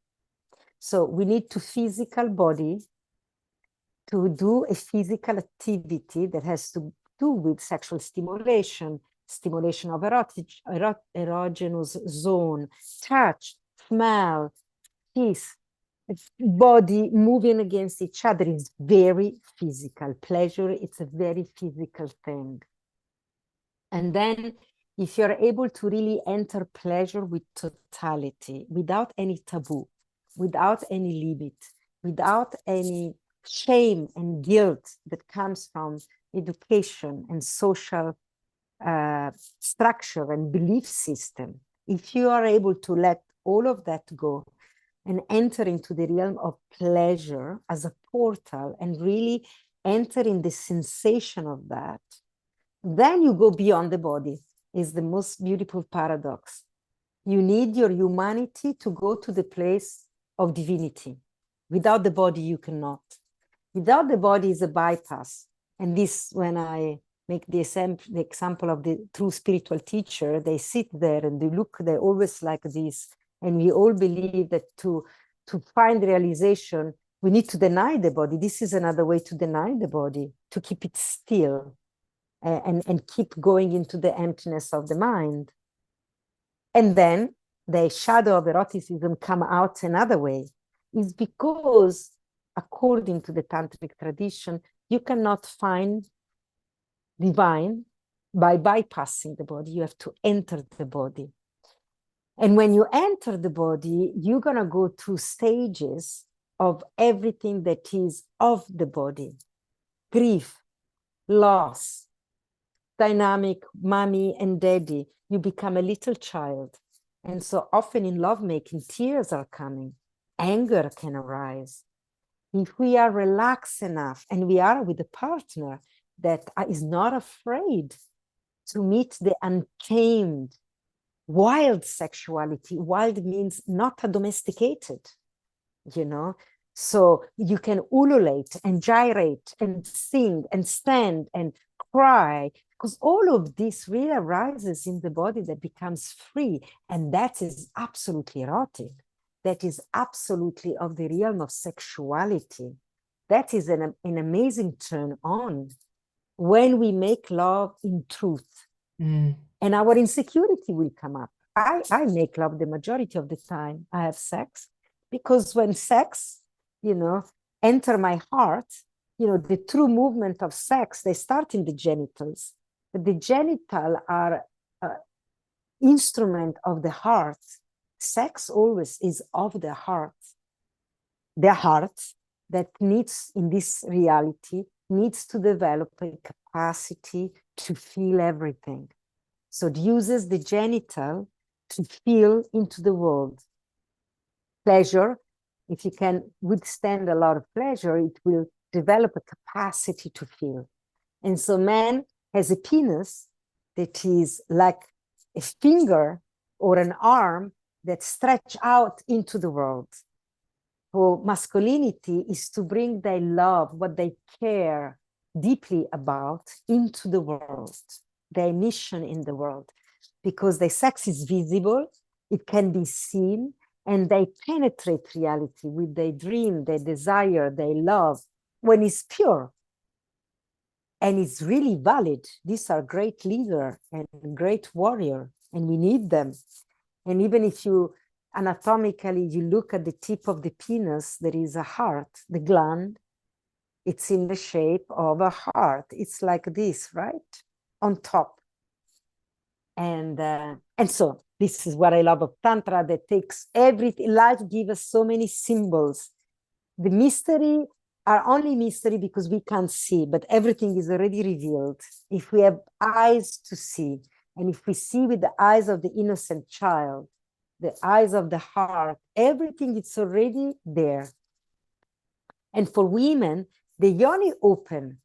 So we need to physical body to do a physical activity that has to do with sexual stimulation, stimulation of erogenous zone, touch, smell, kiss, body moving against each other is very physical. Pleasure, it's a very physical thing. And then if you're able to really enter pleasure with totality, without any taboo, without any limit, without any shame and guilt that comes from education and social structure and belief system, if you are able to let all of that go and enter into the realm of pleasure as a portal and really enter in the sensation of that, then you go beyond the body. Is the most beautiful paradox. You need your humanity to go to the place of divinity. Without the body, you cannot. Without the body is a bypass. And this, when I make the example of the true spiritual teacher, they sit there and they look, they're always like this. And we all believe that to find realization, we need to deny the body. This is another way to deny the body, to keep it still. And keep going into the emptiness of the mind. And then the shadow of eroticism come out another way. Is because, according to the tantric tradition, you cannot find divine by bypassing the body. You have to enter the body. And when you enter the body, you're going to go through stages of everything that is of the body. Grief, loss, dynamic mommy and daddy, you become a little child. And so often in lovemaking, tears are coming, anger can arise. If we are relaxed enough and we are with a partner that is not afraid to meet the untamed, wild sexuality, wild means not domesticated, you know, so you can ululate and gyrate and sing and stand and cry, because all of this really arises in the body that becomes free. And that is absolutely erotic. That is absolutely of the realm of sexuality. That is an amazing turn on when we make love in truth. And our insecurity will come up. I make love the majority of the time. I have sex because when sex, you know, enter my heart, you know, the true movement of sex, they start in the genitals. But the genital are instrument of the heart. Sex always is of the heart. The heart that needs, in this reality, needs to develop a capacity to feel everything. So it uses the genital to feel into the world. Pleasure, if you can withstand a lot of pleasure, it will develop a capacity to feel. And so man has a penis that is like a finger or an arm that stretch out into the world. So masculinity is to bring their love, what they care deeply about, into the world, their mission in the world, because their sex is visible, it can be seen, and they penetrate reality with their dream, their desire, their love, when it's pure. And it's really valid. These are great leaders and great warriors, and we need them. And even if you anatomically, you look at the tip of the penis, there is a heart, the gland, it's in the shape of a heart. It's like this, right? On top. And so this is what I love of Tantra, that takes everything. Life gives us so many symbols. The mystery are only mystery because we can't see, but everything is already revealed. If we have eyes to see, and if we see with the eyes of the innocent child, the eyes of the heart, everything is already there. And for women, the yoni open,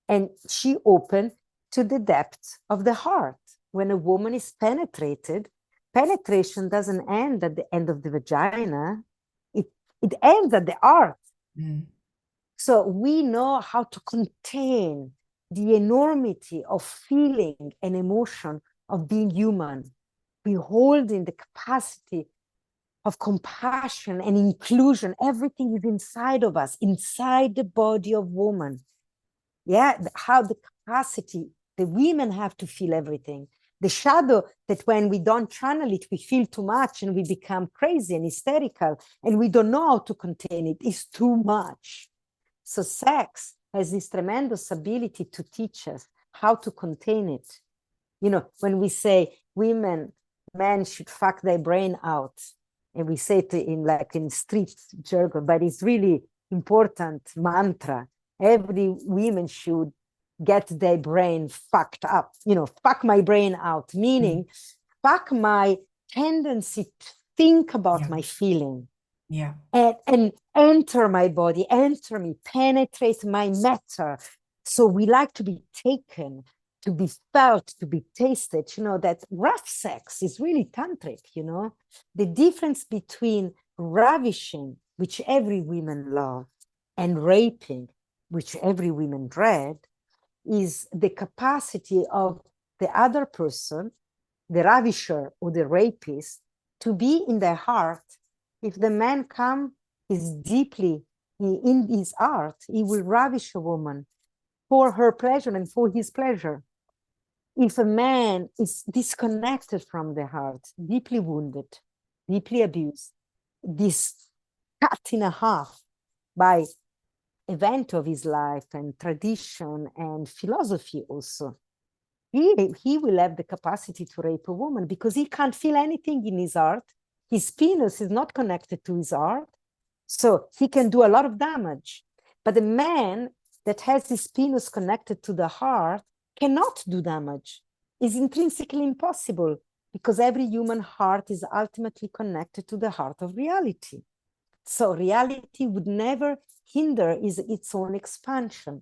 and she opened to the depth of the heart. When a woman is penetrated, penetration doesn't end at the end of the vagina. It ends at the heart. Mm. So we know how to contain the enormity of feeling and emotion of being human, beholding the capacity of compassion and inclusion. Everything is inside of us, inside the body of woman. Yeah, how the capacity, the women have to feel everything. The shadow that when we don't channel it, we feel too much and we become crazy and hysterical and we don't know how to contain it. It's too much. So sex has this tremendous ability to teach us how to contain it. You know, when we say men should fuck their brain out, and we say it in street jargon, but it's really important mantra. Every woman should get their brain fucked up. You know, fuck my brain out, meaning fuck my tendency to think about my feeling. Yeah. And enter my body, enter me, penetrate my matter. So we like to be taken, to be felt, to be tasted. You know, that rough sex is really tantric, you know. The difference between ravishing, which every woman loves, and raping, which every woman dread, is the capacity of the other person, the ravisher or the rapist, to be in their heart. If the man is deeply in his heart, he will ravish a woman for her pleasure and for his pleasure. If a man is disconnected from the heart, deeply wounded, deeply abused, this cut in half by event of his life and tradition and philosophy also, he will have the capacity to rape a woman because he can't feel anything in his heart. His penis is not connected to his heart, so he can do a lot of damage. But the man that has his penis connected to the heart cannot do damage. It's intrinsically impossible because every human heart is ultimately connected to the heart of reality. So reality would never hinder its own expansion.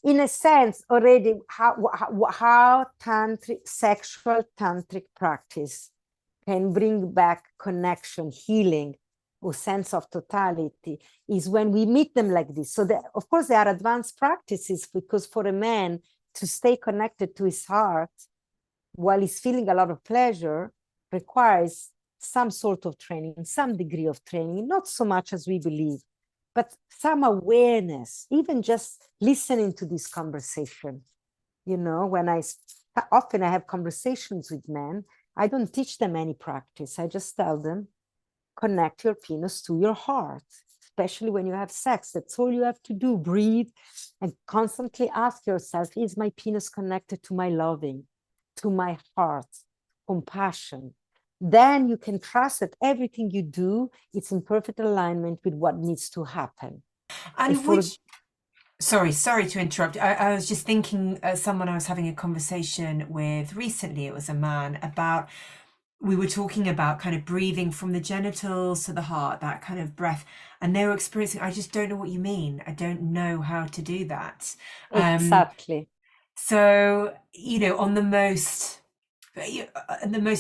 In a sense, already how sexual tantric practice can bring back connection, healing, or sense of totality is when we meet them like this. So of course, there are advanced practices because for a man to stay connected to his heart while he's feeling a lot of pleasure requires some sort of training, some degree of training, not so much as we believe, but some awareness, even just listening to this conversation. You know, when often I have conversations with men, I don't teach them any practice. I just tell them, connect your penis to your heart, especially when you have sex. That's all you have to do. Breathe and constantly ask yourself, is my penis connected to my loving, to my heart, compassion? Then you can trust that everything you do, it's in perfect alignment with what needs to happen. And sorry to interrupt. I was just thinking, someone I was having a conversation with recently, it was a man, about, we were talking about kind of breathing from the genitals to the heart, that kind of breath, and they were experiencing, I just don't know what you mean. I don't know how to do that. Exactly. So, you know, on the most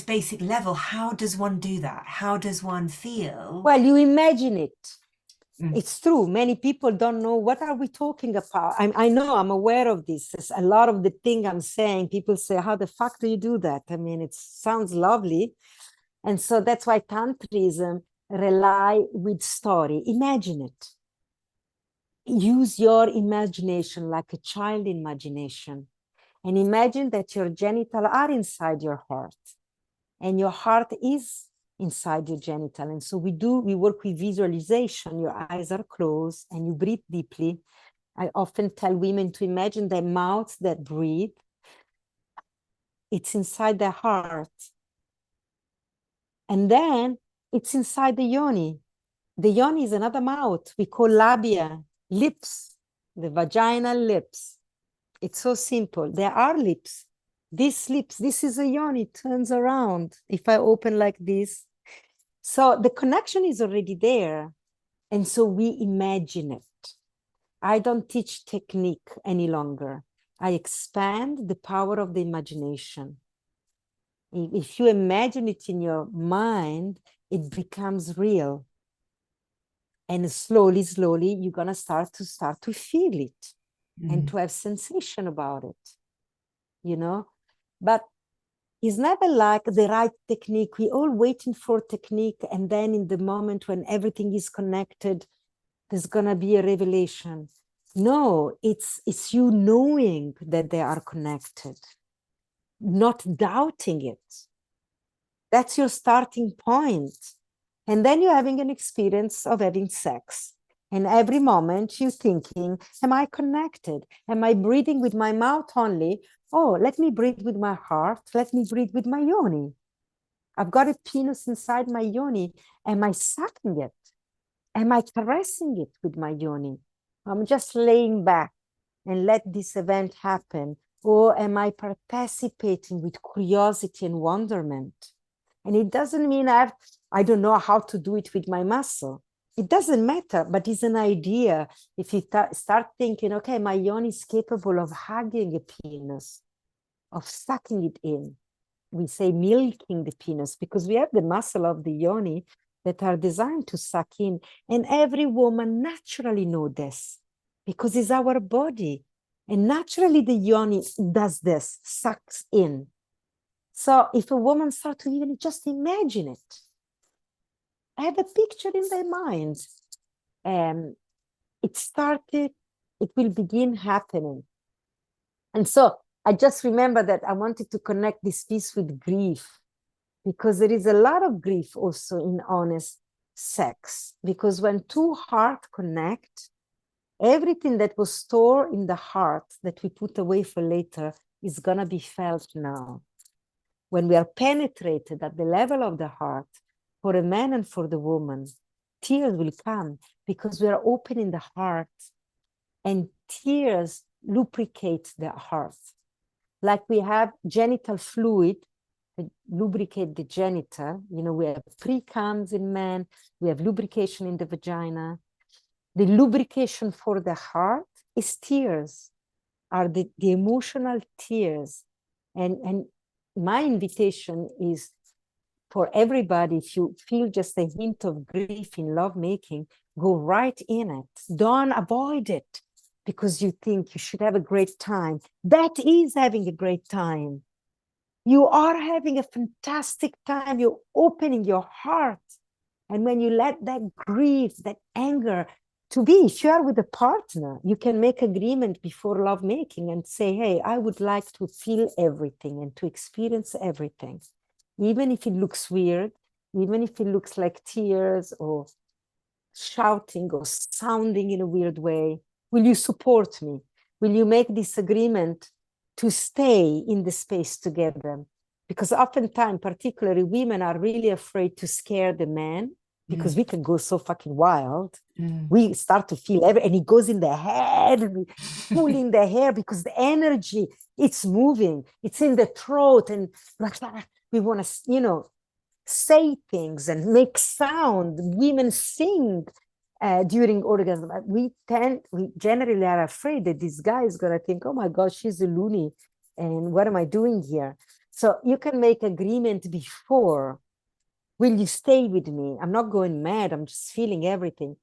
basic level, how does one do that? How does one feel? Well, you imagine it. It's true. Many people don't know what are we talking about. I know, I'm aware of this. There's a lot of the thing I'm saying, people say, how the fuck do you do that? I mean, it sounds lovely. And so that's why Tantrism rely with story. Imagine it. Use your imagination like a child imagination. And imagine that your genitals are inside your heart. And your heart is inside your genital. And so we work with visualization. Your eyes are closed and you breathe deeply. I often tell women to imagine their mouths that breathe it's inside the heart. And then it's inside the yoni. The yoni is another mouth we call labia, lips, the vaginal lips. It's so simple. There are lips. These lips, this is a yoni, turns around. If I open like this. So the connection is already there. And so we imagine it. I don't teach technique any longer. I expand the power of the imagination. If you imagine it in your mind, it becomes real. And slowly, slowly, you're going to start to feel it and to have sensation about it, you know? But it's never like the right technique. We're all waiting for technique. And then in the moment when everything is connected, there's going to be a revelation. No, it's you knowing that they are connected, not doubting it. That's your starting point. And then you're having an experience of having sex. And every moment you're thinking, am I connected? Am I breathing with my mouth only? Oh, let me breathe with my heart. Let me breathe with my yoni. I've got a penis inside my yoni. Am I sucking it? Am I caressing it with my yoni? I'm just laying back and let this event happen. Or am I participating with curiosity and wonderment? And it doesn't mean I don't know how to do it with my muscle. It doesn't matter, but it's an idea. If you start thinking, okay, my yoni is capable of hugging a penis, of sucking it in. We say milking the penis because we have the muscle of the yoni that are designed to suck in. And every woman naturally knows this because it's our body. And naturally the yoni does this, sucks in. So if a woman starts to even just imagine it, I have a picture in their mind. It will begin happening. And so I just remember that I wanted to connect this piece with grief, because there is a lot of grief also in honest sex. Because when two hearts connect, everything that was stored in the heart that we put away for later is going to be felt now. When we are penetrated at the level of the heart, for a man and for the woman, tears will come because we are opening the heart, and tears lubricate the heart. Like we have genital fluid, lubricate the genital. You know, we have pre-cums in men, we have lubrication in the vagina. The lubrication for the heart is tears, are the emotional tears. And my invitation is for everybody, if you feel just a hint of grief in lovemaking, go right in it. Don't avoid it because you think you should have a great time. That is having a great time. You are having a fantastic time. You're opening your heart. And when you let that grief, that anger to be, if you are with a partner, you can make agreement before lovemaking and say, hey, I would like to feel everything and to experience everything. Even if it looks weird, even if it looks like tears or shouting or sounding in a weird way, will you support me? Will you make this agreement to stay in the space together? Because oftentimes, particularly women are really afraid to scare the man because we can go so fucking wild. We start to feel and it goes in the head, and we pull in the hair because the energy, it's moving, it's in the throat, and we want to, say things and make sound. Women sing during orgasm. We generally are afraid that this guy is going to think, oh my God, she's a loony. And what am I doing here? So you can make agreement before. Will you stay with me? I'm not going mad. I'm just feeling everything.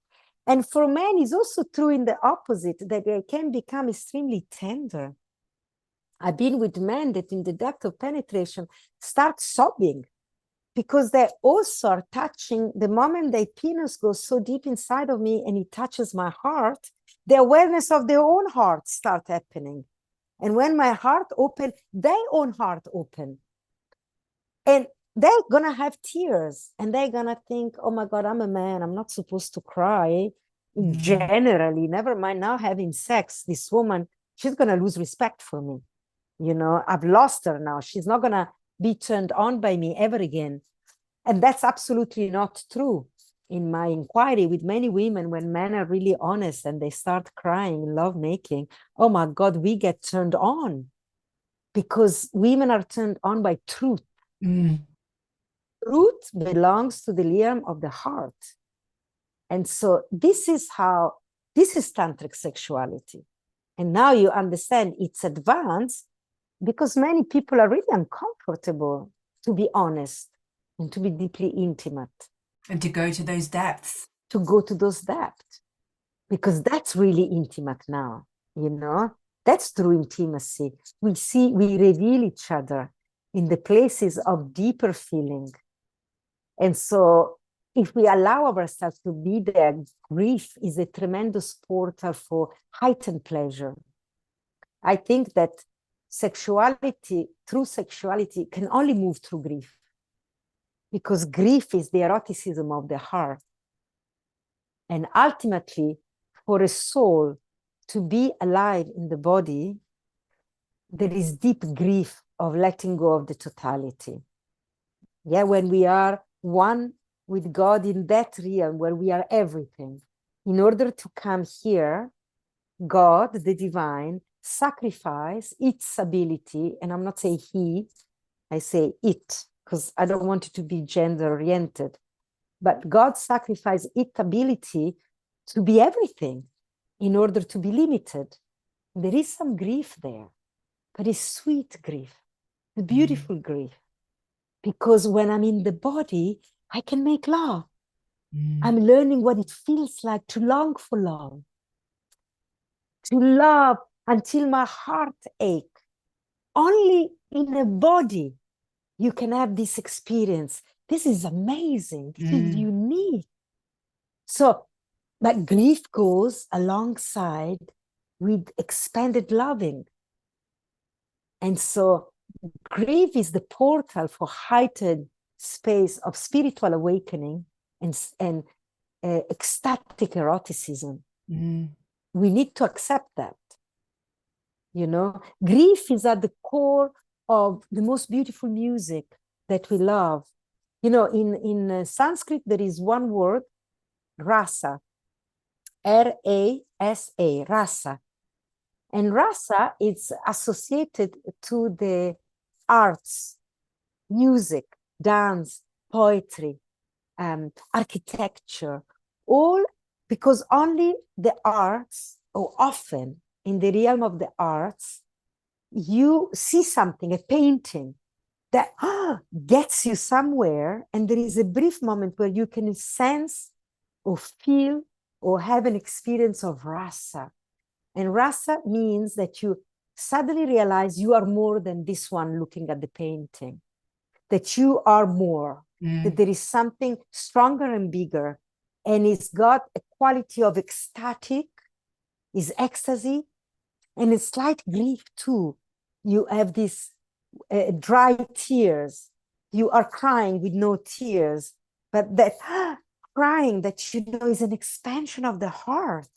And for men, it's also true in the opposite, that they can become extremely tender. I've been with men that in the depth of penetration start sobbing because they also are touching. The moment their penis goes so deep inside of me and it touches my heart, the awareness of their own heart start happening. And when my heart open, their own heart open. And they're going to have tears and they're going to think, oh my God, I'm a man. I'm not supposed to cry. Generally, never mind now having sex, this woman, she's going to lose respect for me. I've lost her now. She's not going to be turned on by me ever again. And that's absolutely not true. In my inquiry with many women, when men are really honest and they start crying in lovemaking, oh my God, we get turned on, because women are turned on by truth. Truth belongs to the realm of the heart. And so this is tantric sexuality. And now you understand it's advanced, because many people are really uncomfortable to be honest and to be deeply intimate. And to go to those depths. To go to those depths. Because that's really intimate now, That's true intimacy. We reveal each other in the places of deeper feeling. And so if we allow ourselves to be there, grief is a tremendous portal for heightened pleasure. I think that true sexuality can only move through grief, because grief is the eroticism of the heart. And ultimately, for a soul to be alive in the body, there is deep grief of letting go of the totality. Yeah, when we are one with God in that realm where we are everything, in order to come here, God, the divine, sacrifice its ability, and I'm not saying he, I say it, because I don't want it to be gender oriented, but God sacrificed its ability to be everything in order to be limited. There is some grief there, but it's sweet grief, the beautiful grief. Because when I'm in the body, I can make love. I'm learning what it feels like to long for love, to love until my heart aches. Only in a body you can have this experience. This is amazing. This is unique. So, but grief goes alongside with expanded loving. And so grief is the portal for heightened space of spiritual awakening and ecstatic eroticism. We need to accept that. Grief is at the core of the most beautiful music that we love. In Sanskrit, there is one word, rasa, R-A-S-A, rasa. And rasa is associated to the arts, music, dance, poetry, architecture, all because only the arts, or often in the realm of the arts, you see something, a painting that gets you somewhere, and there is a brief moment where you can sense or feel or have an experience of rasa. And rasa means that you suddenly realize you are more than this one looking at the painting, that you are more, that there is something stronger and bigger, and it's got a quality of ecstatic, is ecstasy, and a slight grief too. You have these dry tears. You are crying with no tears, but that crying that is an expansion of the heart.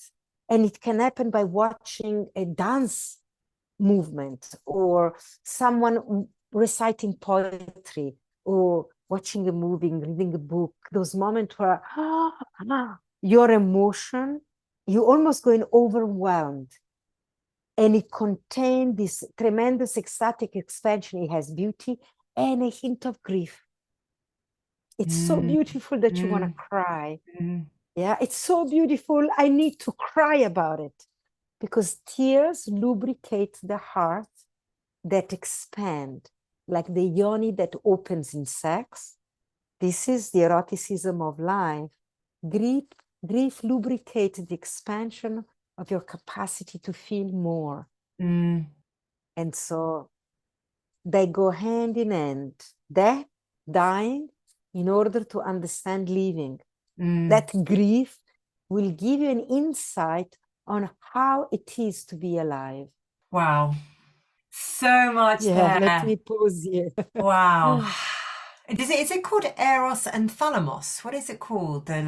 And it can happen by watching a dance movement, or someone reciting poetry, or watching a movie, reading a book. Those moments where your emotion, you almost going overwhelmed. And it contains this tremendous ecstatic expansion. It has beauty and a hint of grief. It's so beautiful that you want to cry. Yeah, it's so beautiful. I need to cry about it, because tears lubricate the heart that expand, like the yoni that opens in sex. This is the eroticism of life. Grief lubricates the expansion of your capacity to feel more. And so they go hand in hand. Death, dying, in order to understand living. That grief will give you an insight on how it is to be alive. Wow. So much there. Let me pause here. Wow. Is it called Eros and Thalamus? What is it called? The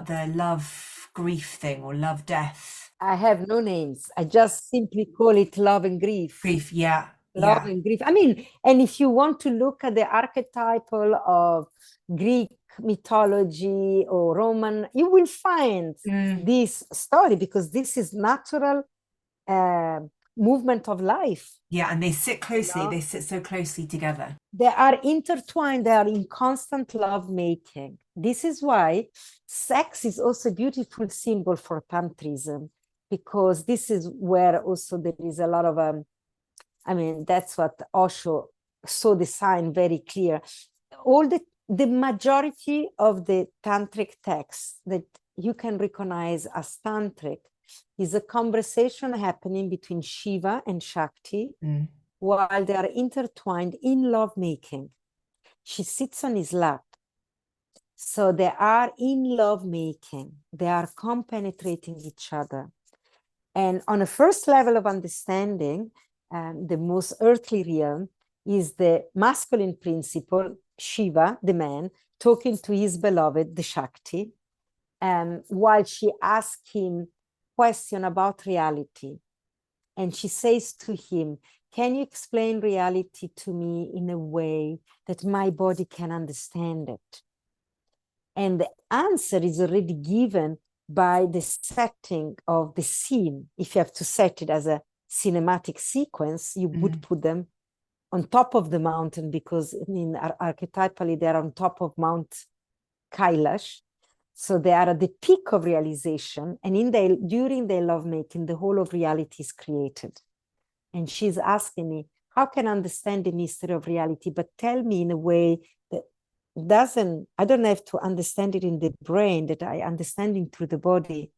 the love grief thing, or love death? I have no names. I just simply call it love and grief. Grief, yeah. love and grief. I mean, and if you want to look at the archetypal of Greek mythology or Roman, you will find this story, because this is natural movement of life. Yeah, and they sit closely. They sit so closely together. They are intertwined. They are in constant love making. This is why sex is also a beautiful symbol for Tantrism, because this is where also there is a lot of I mean, that's what Osho saw the sign very clear. All the majority of the tantric texts that you can recognize as tantric is a conversation happening between Shiva and Shakti while they are intertwined in lovemaking. She sits on his lap. So they are in lovemaking. They are compenetrating each other. And on a first level of understanding, the most earthly realm is the masculine principle, Shiva, the man, talking to his beloved, the Shakti, while she asks him question about reality. And she says to him, can you explain reality to me in a way that my body can understand it? And the answer is already given by the setting of the scene. If you have to set it as a cinematic sequence, you would put them on top of the mountain, because I mean, archetypally, they're on top of Mount Kailash. So they are at the peak of realization. And during their lovemaking, the whole of reality is created. And she's asking me, how can I understand the mystery of reality, but tell me in a way that I don't have to understand it in the brain, that I understand it through the body.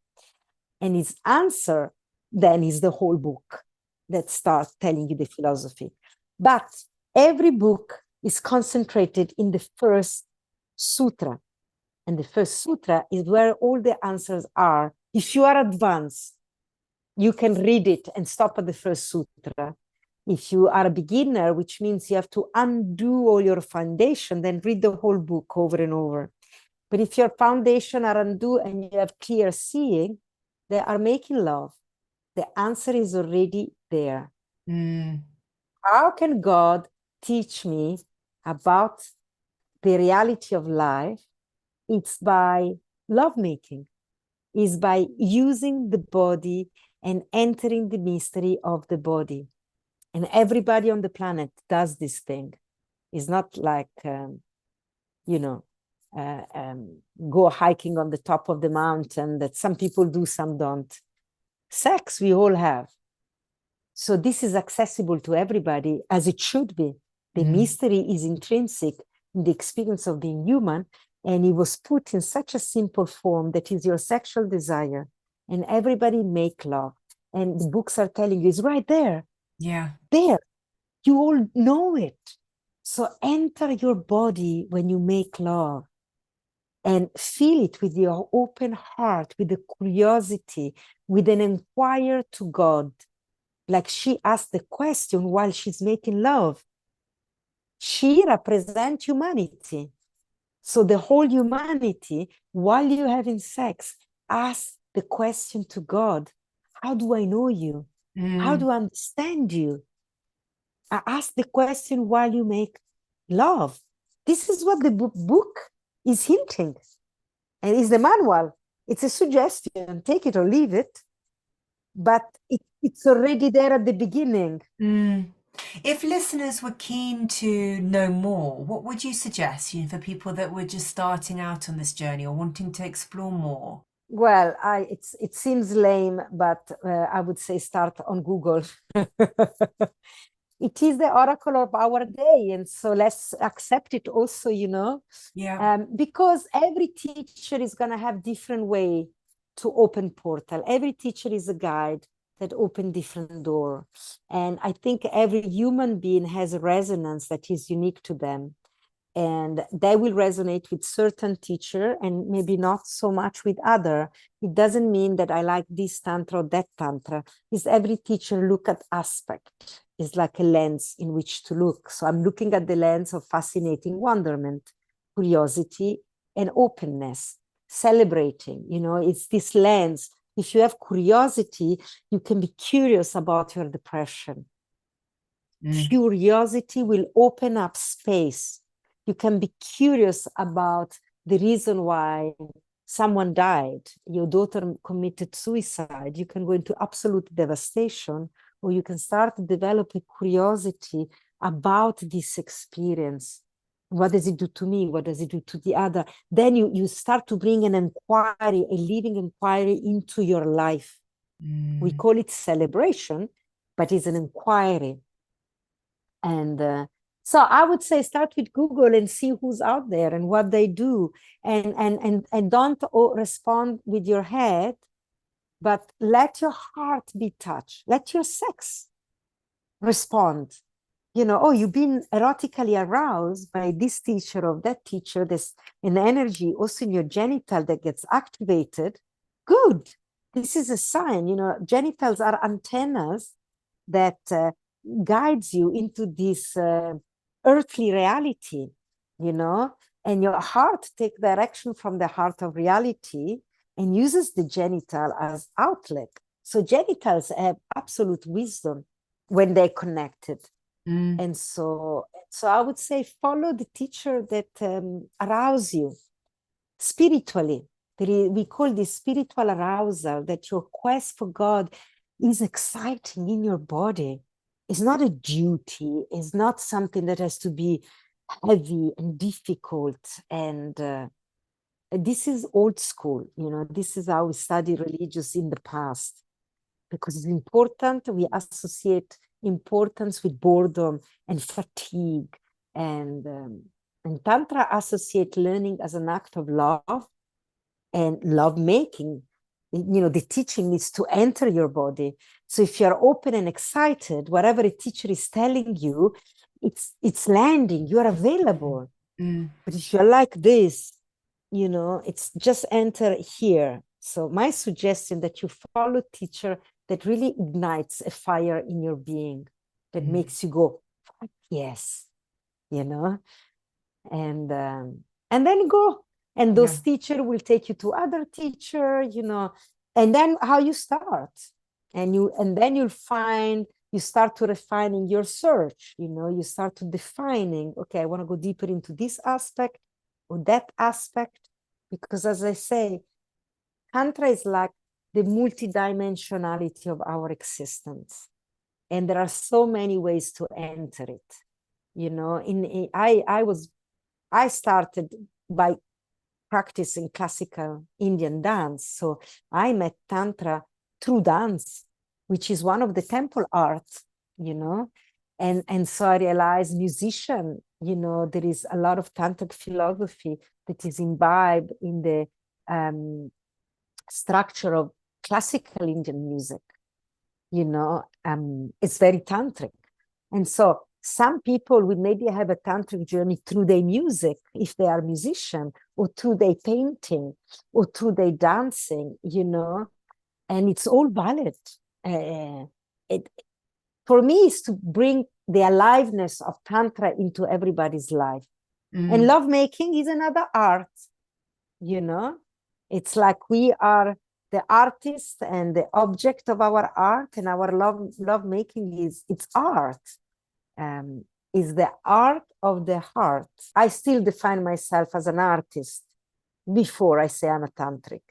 And his answer then is the whole book that starts telling you the philosophy. But every book is concentrated in the first sutra. And the first sutra is where all the answers are. If you are advanced, you can read it and stop at the first sutra. If you are a beginner, which means you have to undo all your foundation, then read the whole book over and over. But if your foundation are undo and you have clear seeing, they are making love. The answer is already there. How can God teach me about the reality of life? It's by lovemaking. It's by using the body and entering the mystery of the body. And everybody on the planet does this thing. It's not like, go hiking on the top of the mountain, that some people do, some don't. Sex, we all have. So this is accessible to everybody, as it should be. The mystery is intrinsic in the experience of being human, and it was put in such a simple form that is your sexual desire, and everybody make love. And the books are telling you, it's right there. Yeah. There. You all know it. So enter your body when you make love and feel it with your open heart, with the curiosity, with an inquiry to God. Like she asked the question while she's making love. She represents humanity. So the whole humanity, while you're having sex, ask the question to God. How do I know you? How do I understand you? I ask the question while you make love. This is what the book is hinting. And it's the manual. It's a suggestion. Take it or leave it. But it's already there at the beginning. If listeners were keen to know more, what would you suggest for people that were just starting out on this journey or wanting to explore more? Well, it seems lame, but I would say start on Google. It is the oracle of our day, and so let's accept it also, because every teacher is going to have different way to open portal. Every teacher is a guide that open different door, and I think every human being has a resonance that is unique to them, and they will resonate with certain teacher and maybe not so much with other. It doesn't mean that I like this tantra or that tantra. Is every teacher look at aspect. It's like a lens in which to look. So I'm looking at the lens of fascinating wonderment, curiosity, and openness, celebrating. It's this lens. If you have curiosity, you can be curious about your depression. Curiosity will open up space. You can be curious about the reason why someone died, your daughter committed suicide. You can go into absolute devastation, or you can start to develop a curiosity about this experience. What does it do to me? What does it do to the other? Then you start to bring an inquiry, a living inquiry into your life. We call it celebration, but it's an inquiry. And so I would say start with Google and see who's out there and what they do. And don't respond with your head, but let your heart be touched. Let your sex respond. You know, oh, you've been erotically aroused by this teacher or that teacher. There's an energy also in your genital that gets activated. Good. This is a sign. You know, genitals are antennas that guides you into this earthly reality, you know, and your heart takes direction from the heart of reality and uses the genital as outlet. So genitals have absolute wisdom when they're connected. And so I would say follow the teacher that arouse you spiritually. We call this spiritual arousal, that your quest for God is exciting in your body. It's not a duty. It's not something that has to be heavy and difficult. And this is old school. You know, this is how we study religious in the past, because it's important. We associate importance with boredom and fatigue. And Tantra associate learning as an act of love and love making. You know, the teaching needs to enter your body. So if you're open and excited, whatever a teacher is telling you, it's landing, you're available. But if you're like this, you know, it's just enter here. So my suggestion that you follow a teacher that really ignites a fire in your being, that makes you go, yes, you know, and then go. And those teacher will take you to other teacher, you know, and then how you start. And then you'll find, you start to refining your search, you know, you start to defining, okay, I want to go deeper into this aspect or that aspect. Because as I say, Tantra is like the multidimensionality of our existence. And there are so many ways to enter it. You know, I started by practicing classical Indian dance. So I met Tantra through dance, which is one of the temple arts, you know. And so I realized musician, you know, there is a lot of tantric philosophy that is imbibed in the structure of classical Indian music, you know. It's very tantric. And so some people would maybe have a tantric journey through their music, if they are musician, or through their painting, or through their dancing, you know, and it's all valid. For me, is to bring the aliveness of Tantra into everybody's life. And lovemaking is another art, you know. It's like we are the artist and the object of our art, and our lovemaking it's art. Is the art of the heart. I still define myself as an artist before I say I'm a tantric.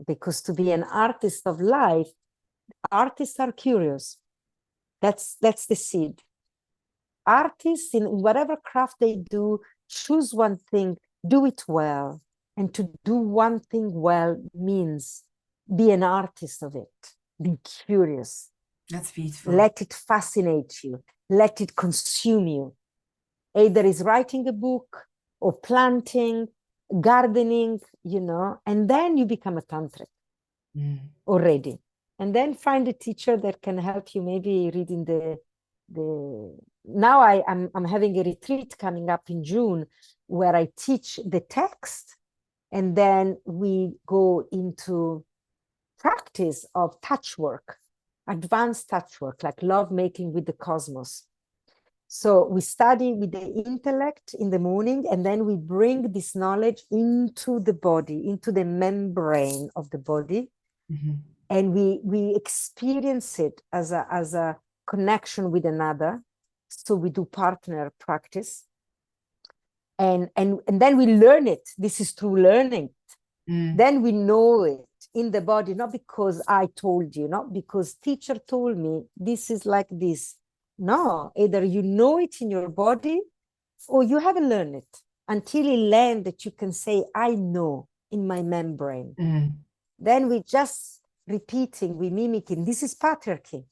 Because to be an artist of life, artists are curious. That's the seed. Artists, in whatever craft they do, choose one thing, do it well. And to do one thing well means be an artist of it. Be curious. That's beautiful. Let it fascinate you. Let it consume you. Either is writing a book or planting, gardening, you know, and then you become a tantric already. And then find a teacher that can help you, maybe reading the now I'm having a retreat coming up in June where I teach the text, and then we go into practice of touch work, advanced touch work, like love making with the cosmos. So we study with the intellect in the morning, and then we bring this knowledge into the body, into the membrane of the body, and we experience it as a connection with another. So we do partner practice. And then we learn it. This is through learning. Then we know it in the body, not because I told you, not because teacher told me this is like this. No, either you know it in your body or you haven't learned it until you learn that you can say, I know in my membrane. Then we just repeating, we mimicking. This is patriarchy.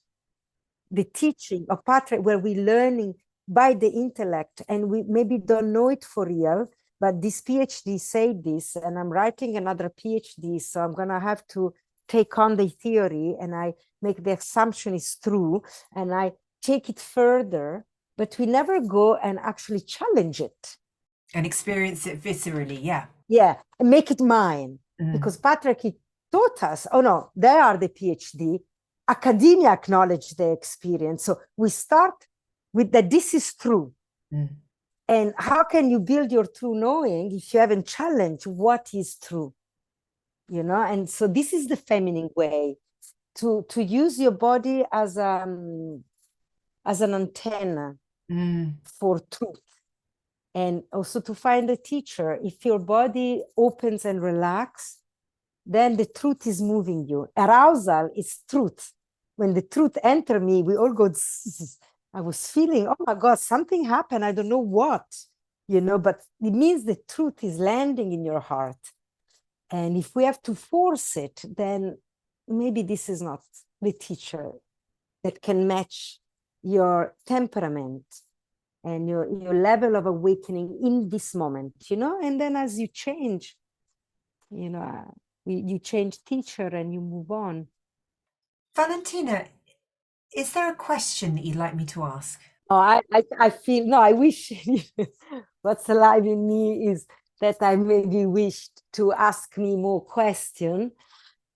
The teaching of patriarchy, where we're learning by the intellect, and we maybe don't know it for real, but this PhD said this, and I'm writing another PhD, so I'm gonna have to take on the theory, and I make the assumption is true, and I take it further, but we never go and actually challenge it. And experience it viscerally, yeah. Yeah, and make it mine. Because patriarchy taught us, oh no, they are the PhD, academia acknowledge the experience. So we start with that this is true. And how can you build your true knowing if you haven't challenged what is true? You know, and so this is the feminine way to use your body as an antenna for truth. And also to find a teacher. If your body opens and relaxes, then the truth is moving you. Arousal is truth. When the truth enters me, we all go, I was feeling, oh my God, something happened. I don't know what, you know, but it means the truth is landing in your heart. And if we have to force it, then maybe this is not the teacher that can match your temperament and your level of awakening in this moment, you know. And then as you change, you know, you change teacher and you move on. Valentina, is there a question that you'd like me to ask? Oh, I feel, no, I wish what's alive in me is that I maybe wished to ask me more question.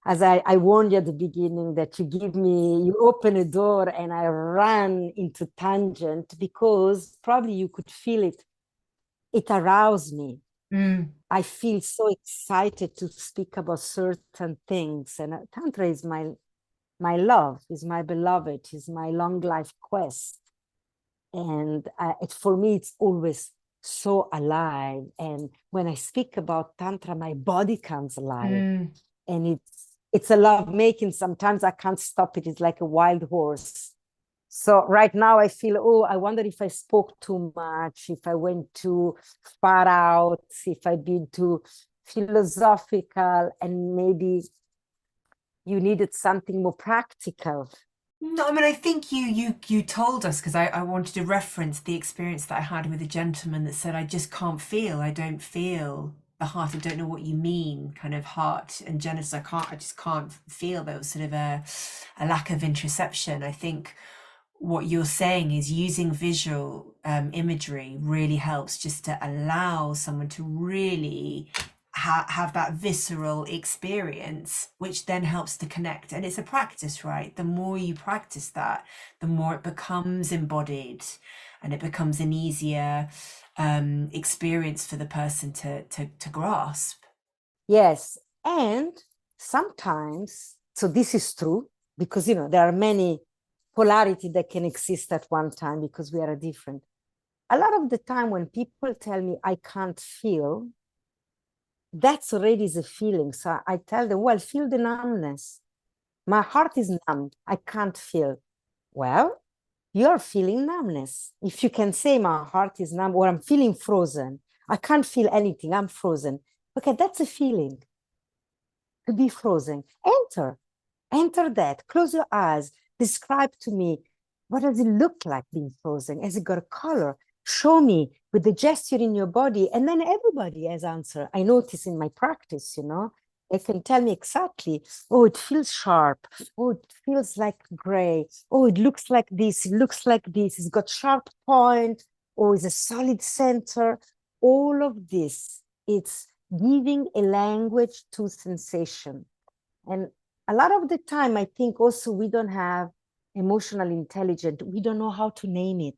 As I warned you at the beginning that you open a door and I ran into tangent because probably you could feel it. It aroused me. I feel so excited to speak about certain things. And Tantra is my love, is my beloved, is my long life quest. And for me, it's always so alive. And when I speak about Tantra, my body comes alive. And it's a love making. Sometimes I can't stop it. It's like a wild horse. So right now I feel, oh, I wonder if I spoke too much, if I went too far out, if I've been too philosophical, and maybe you needed something more practical. No, I mean, I think you told us, because I wanted to reference the experience that I had with a gentleman that said, I just can't feel, I don't feel the heart, I don't know what you mean, kind of heart and genitals, I just can't feel. There was sort of a lack of interoception. I think what you're saying is using visual imagery really helps just to allow someone to really have that visceral experience, which then helps to connect. And it's a practice, right? The more you practice that, the more it becomes embodied and it becomes an easier experience for the person to grasp. Yes. And sometimes, so this is true, because, you know, there are many polarity that can exist at one time because we are different. A lot of the time when people tell me I can't feel, that's already the feeling. So I tell them, well, feel the numbness. My heart is numb. I can't feel. Well, you're feeling numbness. If you can say my heart is numb or I'm feeling frozen, I can't feel anything, I'm frozen. Okay, that's a feeling. To be frozen. Enter that. Close your eyes. Describe to me, what does it look like being frozen? Has it got a color? Show me with the gesture in your body. And then everybody has answer. I notice in my practice, you know, they can tell me exactly, oh, it feels sharp. Oh, it feels like gray. Oh, it looks like this. It looks like this. It's got sharp point. Oh, it's a solid center. All of this, it's giving a language to sensation. And a lot of the time, I think also we don't have emotional intelligence. We don't know how to name it.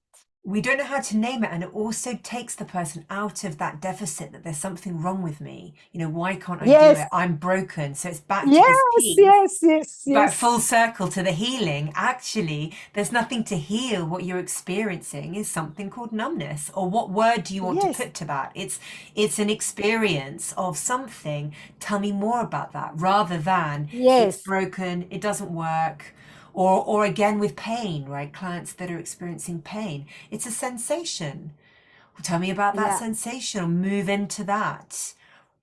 we don't know how to name it, and it also takes the person out of that deficit that there's something wrong with me. You know, why can't I do Yes, it? I'm broken. So it's back to this yes, piece, yes, yes, back full yes. circle to the healing. Actually, there's nothing to heal. What you're experiencing is something called numbness. Or what word do you want to Yes, put to that? It's an experience of something. Tell me more about that, rather than it's yes, broken, it doesn't work. Or again with pain, right? Clients that are experiencing pain, it's a sensation. Well, tell me about that yeah, sensation, or move into that,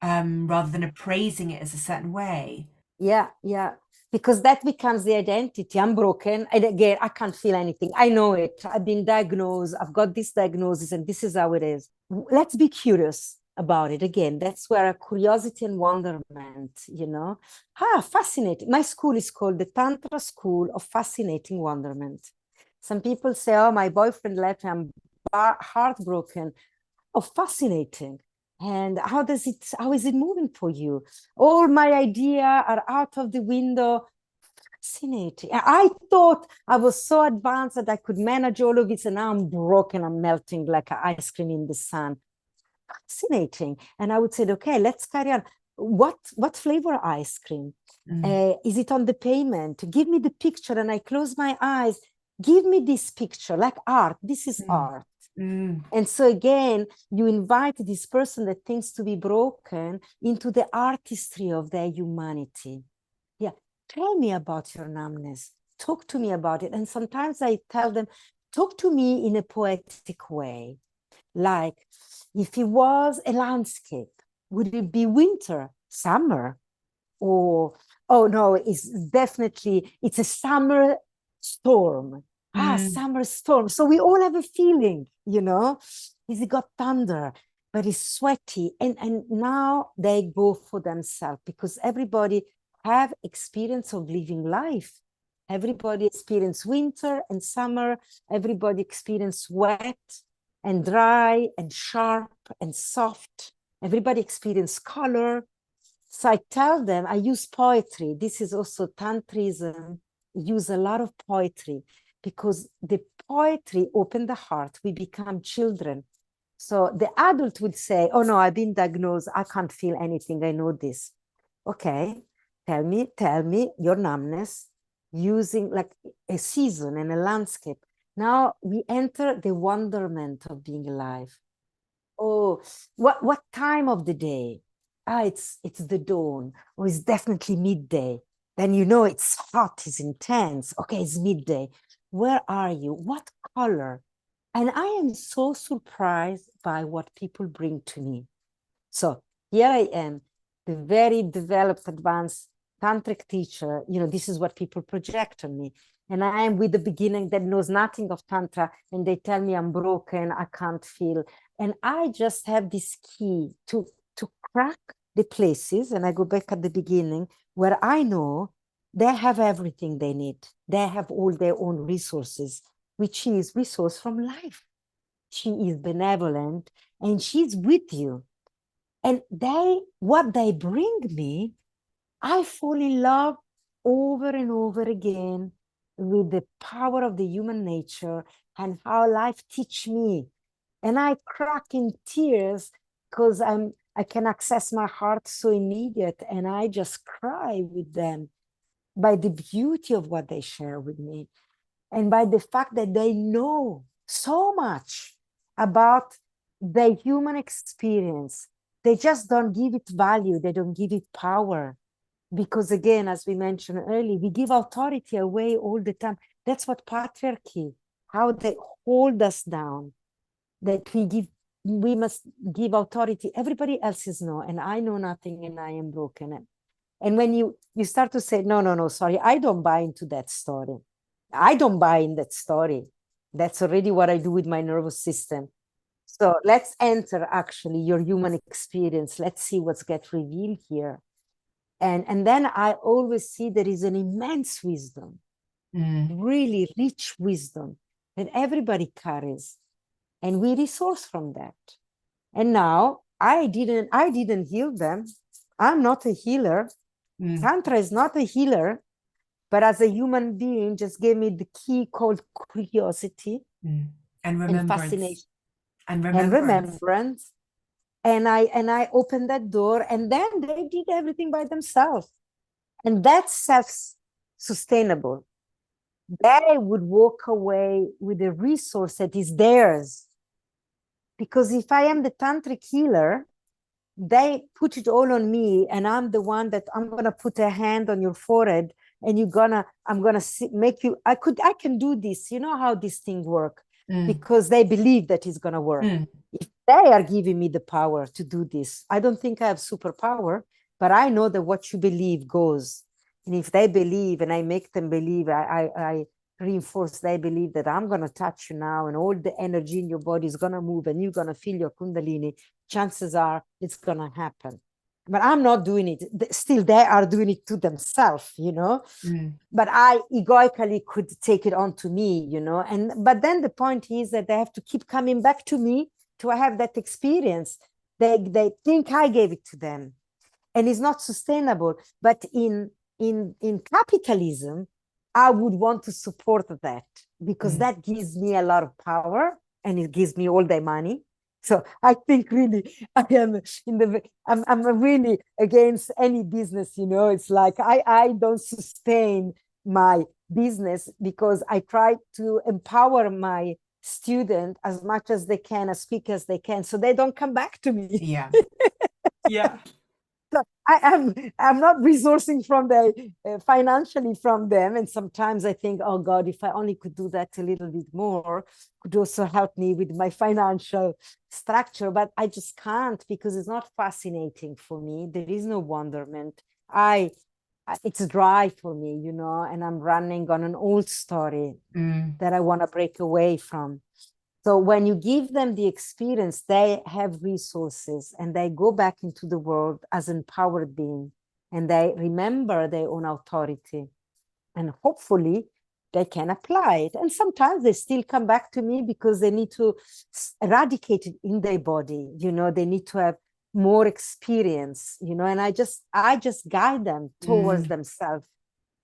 rather than appraising it as a certain way. yeah, yeah. Because that becomes the identity. I'm broken. And again, I can't feel anything. I know it. I've been diagnosed. I've got this diagnosis, and this is how it is. Let's be curious about it. Again, that's where a curiosity and wonderment, fascinating. My school is called the Tantra School of Fascinating Wonderment. Some people say, oh, my boyfriend left me, I'm heartbroken. Oh, fascinating. And how is it moving for you? All my ideas are out of the window. Fascinating. I thought I was so advanced that I could manage all of it, and now I'm broken. I'm melting like ice cream in the sun. Fascinating. And I would say, okay, let's carry on. What flavor ice cream? Is it on the pavement? Give me the picture. And I close my eyes. Give me this picture, like art. This is Mm. art. Mm. And so again, you invite this person that thinks to be broken into the artistry of their humanity. Yeah, tell me about your numbness. Talk to me about it. And sometimes I tell them, talk to me in a poetic way. Like, if it was a landscape, would it be winter, summer? Or, oh no, it's a summer storm. Summer storm. So we all have a feeling, is it got thunder, but it's sweaty. And now they go for themselves, because everybody have experience of living life. Everybody experience winter and summer. Everybody experience wet and dry and sharp and soft. Everybody experience color. So I tell them, I use poetry. This is also Tantrism. Use a lot of poetry, because the poetry open the heart. We become children. So the adult would say, oh no, I've been diagnosed. I can't feel anything. I know this. Okay, tell me your numbness using like a season and a landscape. Now we enter the wonderment of being alive. Oh, what time of the day? It's the dawn, or it's definitely midday. Then it's hot, it's intense. Okay, it's midday. Where are you? What color? And I am so surprised by what people bring to me. So here I am, the very developed, advanced tantric teacher. This is what people project on me. And I am with the beginning that knows nothing of Tantra, and they tell me I'm broken, I can't feel. And I just have this key to crack the places, and I go back at the beginning, where I know they have everything they need. They have all their own resources, which is resource from life. She is benevolent, and she's with you. And what they bring me, I fall in love over and over again with the power of the human nature and how life teach me. And I crack in tears, because I can access my heart so immediate, and I just cry with them by the beauty of what they share with me, and by the fact that they know so much about the human experience. They just don't give it value. They don't give it power. Because again, as we mentioned earlier, we give authority away all the time. That's what patriarchy, how they hold us down, that we must give authority. Everybody else is no, and I know nothing, and I am broken. And when you start to say, no, sorry, I don't buy into that story. I don't buy in that story. That's already what I do with my nervous system. So let's enter actually your human experience. Let's see what's get revealed here. And then I always see there is an immense wisdom, really rich wisdom that everybody carries. And we resource from that. And now I didn't heal them. I'm not a healer. Tantra is not a healer, but as a human being, just gave me the key called curiosity. And and remembrance. fascination And and remembrance. remembrance. And I opened that door, and then they did everything by themselves. And that's self-sustainable. They would walk away with a resource that is theirs. Because if I am the tantric healer, they put it all on me, and I'm the one that I'm gonna put a hand on your forehead, and I'm gonna make you. I can do this. You know how these things work, because they believe that it's gonna work. If they are giving me the power to do this, I don't think I have superpower, but I know that what you believe goes. And if they believe, and I make them believe, I reinforce they believe that I'm gonna touch you now, and all the energy in your body is gonna move, and you're gonna feel your kundalini. Chances are it's gonna happen. But I'm not doing it. Still, they are doing it to themselves, you know. But I egoically could take it on to me, you know. But then the point is that they have to keep coming back to me to have that experience. They think I gave it to them, and it's not sustainable. But in capitalism, I would want to support that, because that gives me a lot of power, and it gives me all the money. So I think really I'm really against any business, you know. It's like I don't sustain my business, because I try to empower my student as much as they can, as quick as they can, so they don't come back to me. Yeah. Yeah. So I'm not resourcing from financially from them, and sometimes I think, oh God, if I only could do that a little bit more, could also help me with my financial structure, but I just can't, because it's not fascinating for me. There is no wonderment. It's dry for me, you know, and I'm running on an old story that I want to break away from. So when you give them the experience, they have resources, and they go back into the world as empowered being, and they remember their own authority, and hopefully they can apply it. And sometimes they still come back to me because they need to eradicate it in their body. You know, they need to have more experience, you know, and I just guide them towards themselves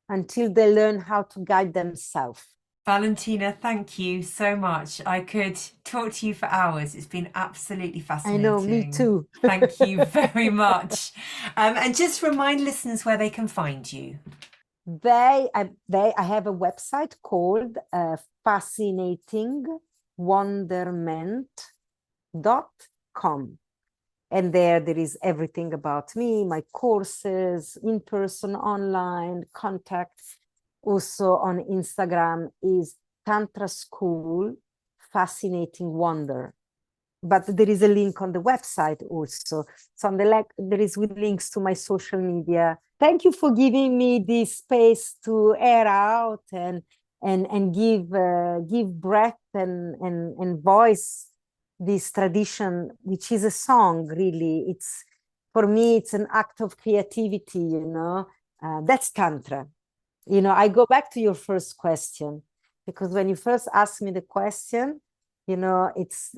until they learn how to guide themselves. Valentina, thank you so much. I could talk to you for hours. It's been absolutely fascinating. I know, me too. Thank you very much. And just remind listeners where they can find you. I have a website called fascinatingwonderment.com. And there is everything about me, my courses, in person, online, contact. Also on Instagram is Tantra School, Fascinating Wonder. But there is a link on the website also. So on the there is with links to my social media. Thank you for giving me this space to air out and give breath and voice this tradition, which is a song, really. It's, for me, it's an act of creativity, you know. That's Tantra. You know, I go back to your first question, because when you first asked me the question, you know, it's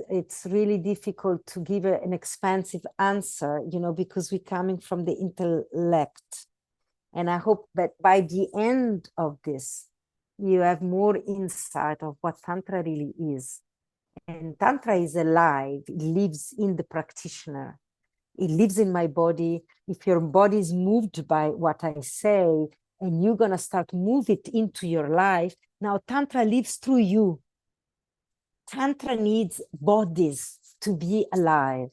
really difficult to give an expansive answer, you know, because we're coming from the intellect. And I hope that by the end of this, you have more insight of what Tantra really is. And Tantra is alive. It lives in the practitioner. It lives in my body. If your body is moved by what I say, and you're going to start move it into your life, now Tantra lives through you. Tantra needs bodies to be alive.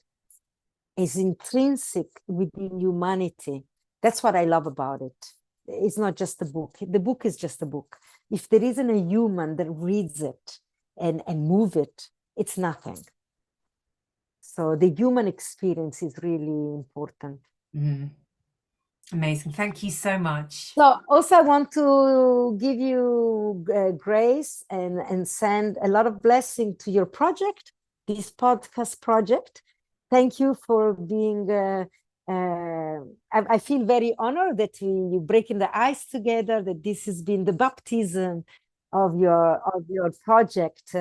It's intrinsic within humanity. That's what I love about it. It's not just a book. The book is just a book. If there isn't a human that reads it and move it, it's nothing. So the human experience is really important. Amazing. Thank you so much. So also I want to give you grace and send a lot of blessing to your project, this podcast project. Thank you for being, I feel very honored that you breaking the ice together, that this has been the baptism of your project.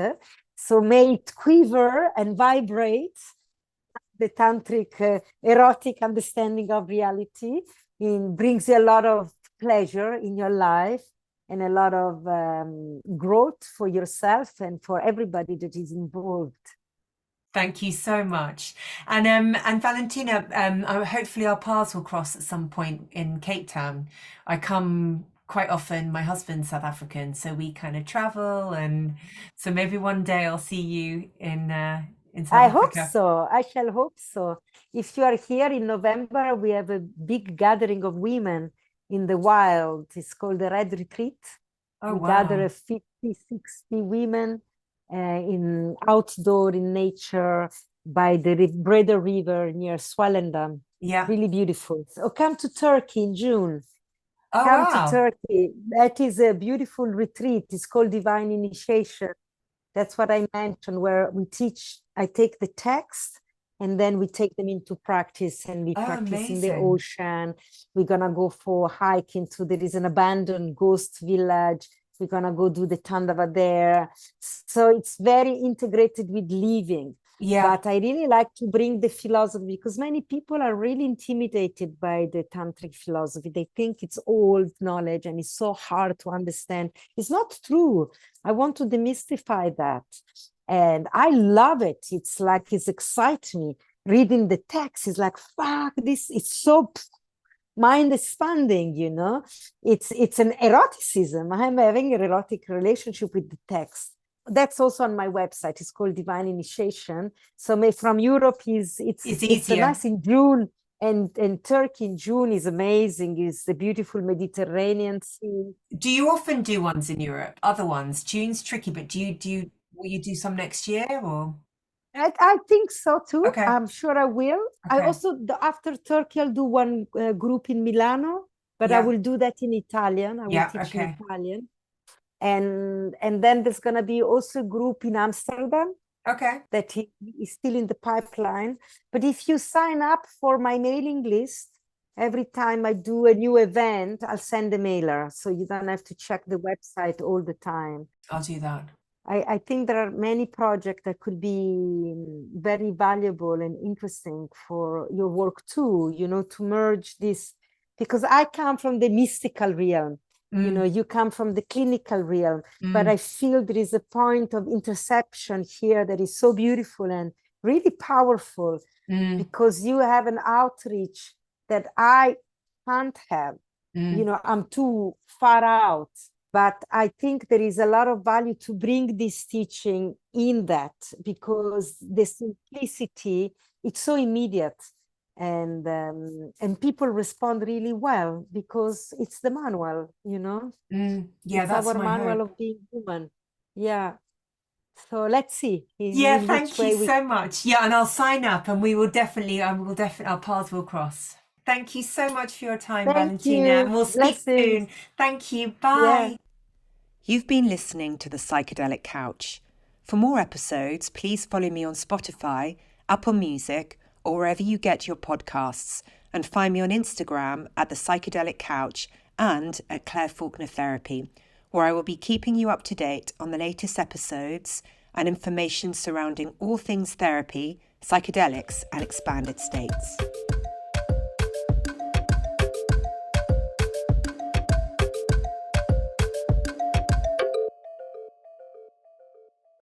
So may it quiver and vibrate the tantric erotic understanding of reality. It brings you a lot of pleasure in your life, and a lot of growth for yourself and for everybody that is involved. Thank you so much. And Valentina, hopefully our paths will cross at some point in Cape Town. I come quite often. My husband's South African, so we kind of travel, and so maybe one day I'll see you in South I hope Africa. so. I shall hope so. If you are here in November, we have a big gathering of women in the wild. It's called the Red Retreat. Oh, We wow. gather 50, 60 women in outdoor in nature by the Breda River near Swellendam. Yeah. Really beautiful. So come to Turkey in June. Oh, Come wow. to Turkey. That is a beautiful retreat. It's called Divine Initiation. That's what I mentioned, where we teach, I take the text and then we take them into practice, and we practice in the amazing. ocean. We're gonna go for hiking to, there is an abandoned ghost village. We're gonna go do the Tandava there. So it's very integrated with living. Yeah. But I really like to bring the philosophy, because many people are really intimidated by the tantric philosophy. They think it's old knowledge and it's so hard to understand. It's not true. I want to demystify that. And I love it. It's like, it excites me. Reading the text is like, fuck, this is so mind expanding, you know. It's an eroticism. I'm having an erotic relationship with the text. That's also on my website. It's called Divine Initiation. So from Europe it's easier. nice in June, and Turkey in June is amazing. It's the beautiful Mediterranean Sea. Do you often do ones in Europe? Other ones? June's tricky, but will you do some next year, or? I think so too. Okay. I'm sure I will. Okay. I also, after Turkey, I'll do one group in Milano, but I Yeah. will do that in Italian. I will Yeah, teach okay. in Italian. And then there's going to be also a group in Amsterdam Okay. that is still in the pipeline. But if you sign up for my mailing list, every time I do a new event, I'll send a mailer. So you don't have to check the website all the time. I'll do that. I think there are many projects that could be very valuable and interesting for your work too, you know, to merge this, because I come from the mystical realm. You know, you come from the clinical realm, but I feel there is a point of interception here that is so beautiful and really powerful, because you have an outreach that I can't have. You know, I'm too far out. But I think there is a lot of value to bring this teaching in that, because the simplicity, it's so immediate. And people respond really well because it's the manual, you know. Yeah, it's that's our my manual hope. of being human. Yeah. So let's see. Yeah, thank you so much. Yeah, and I'll sign up, and our paths will cross. Thank you so much for your time, Thank Valentina, you. and we'll speak Blessings. soon. Thank you. Bye. Yeah. You've been listening to The Psychedelic Couch. For more episodes, please follow me on Spotify, Apple Music, or wherever you get your podcasts, and find me on Instagram at The Psychedelic Couch and at Claire Faulkner Therapy, where I will be keeping you up to date on the latest episodes and information surrounding all things therapy, psychedelics, and expanded states.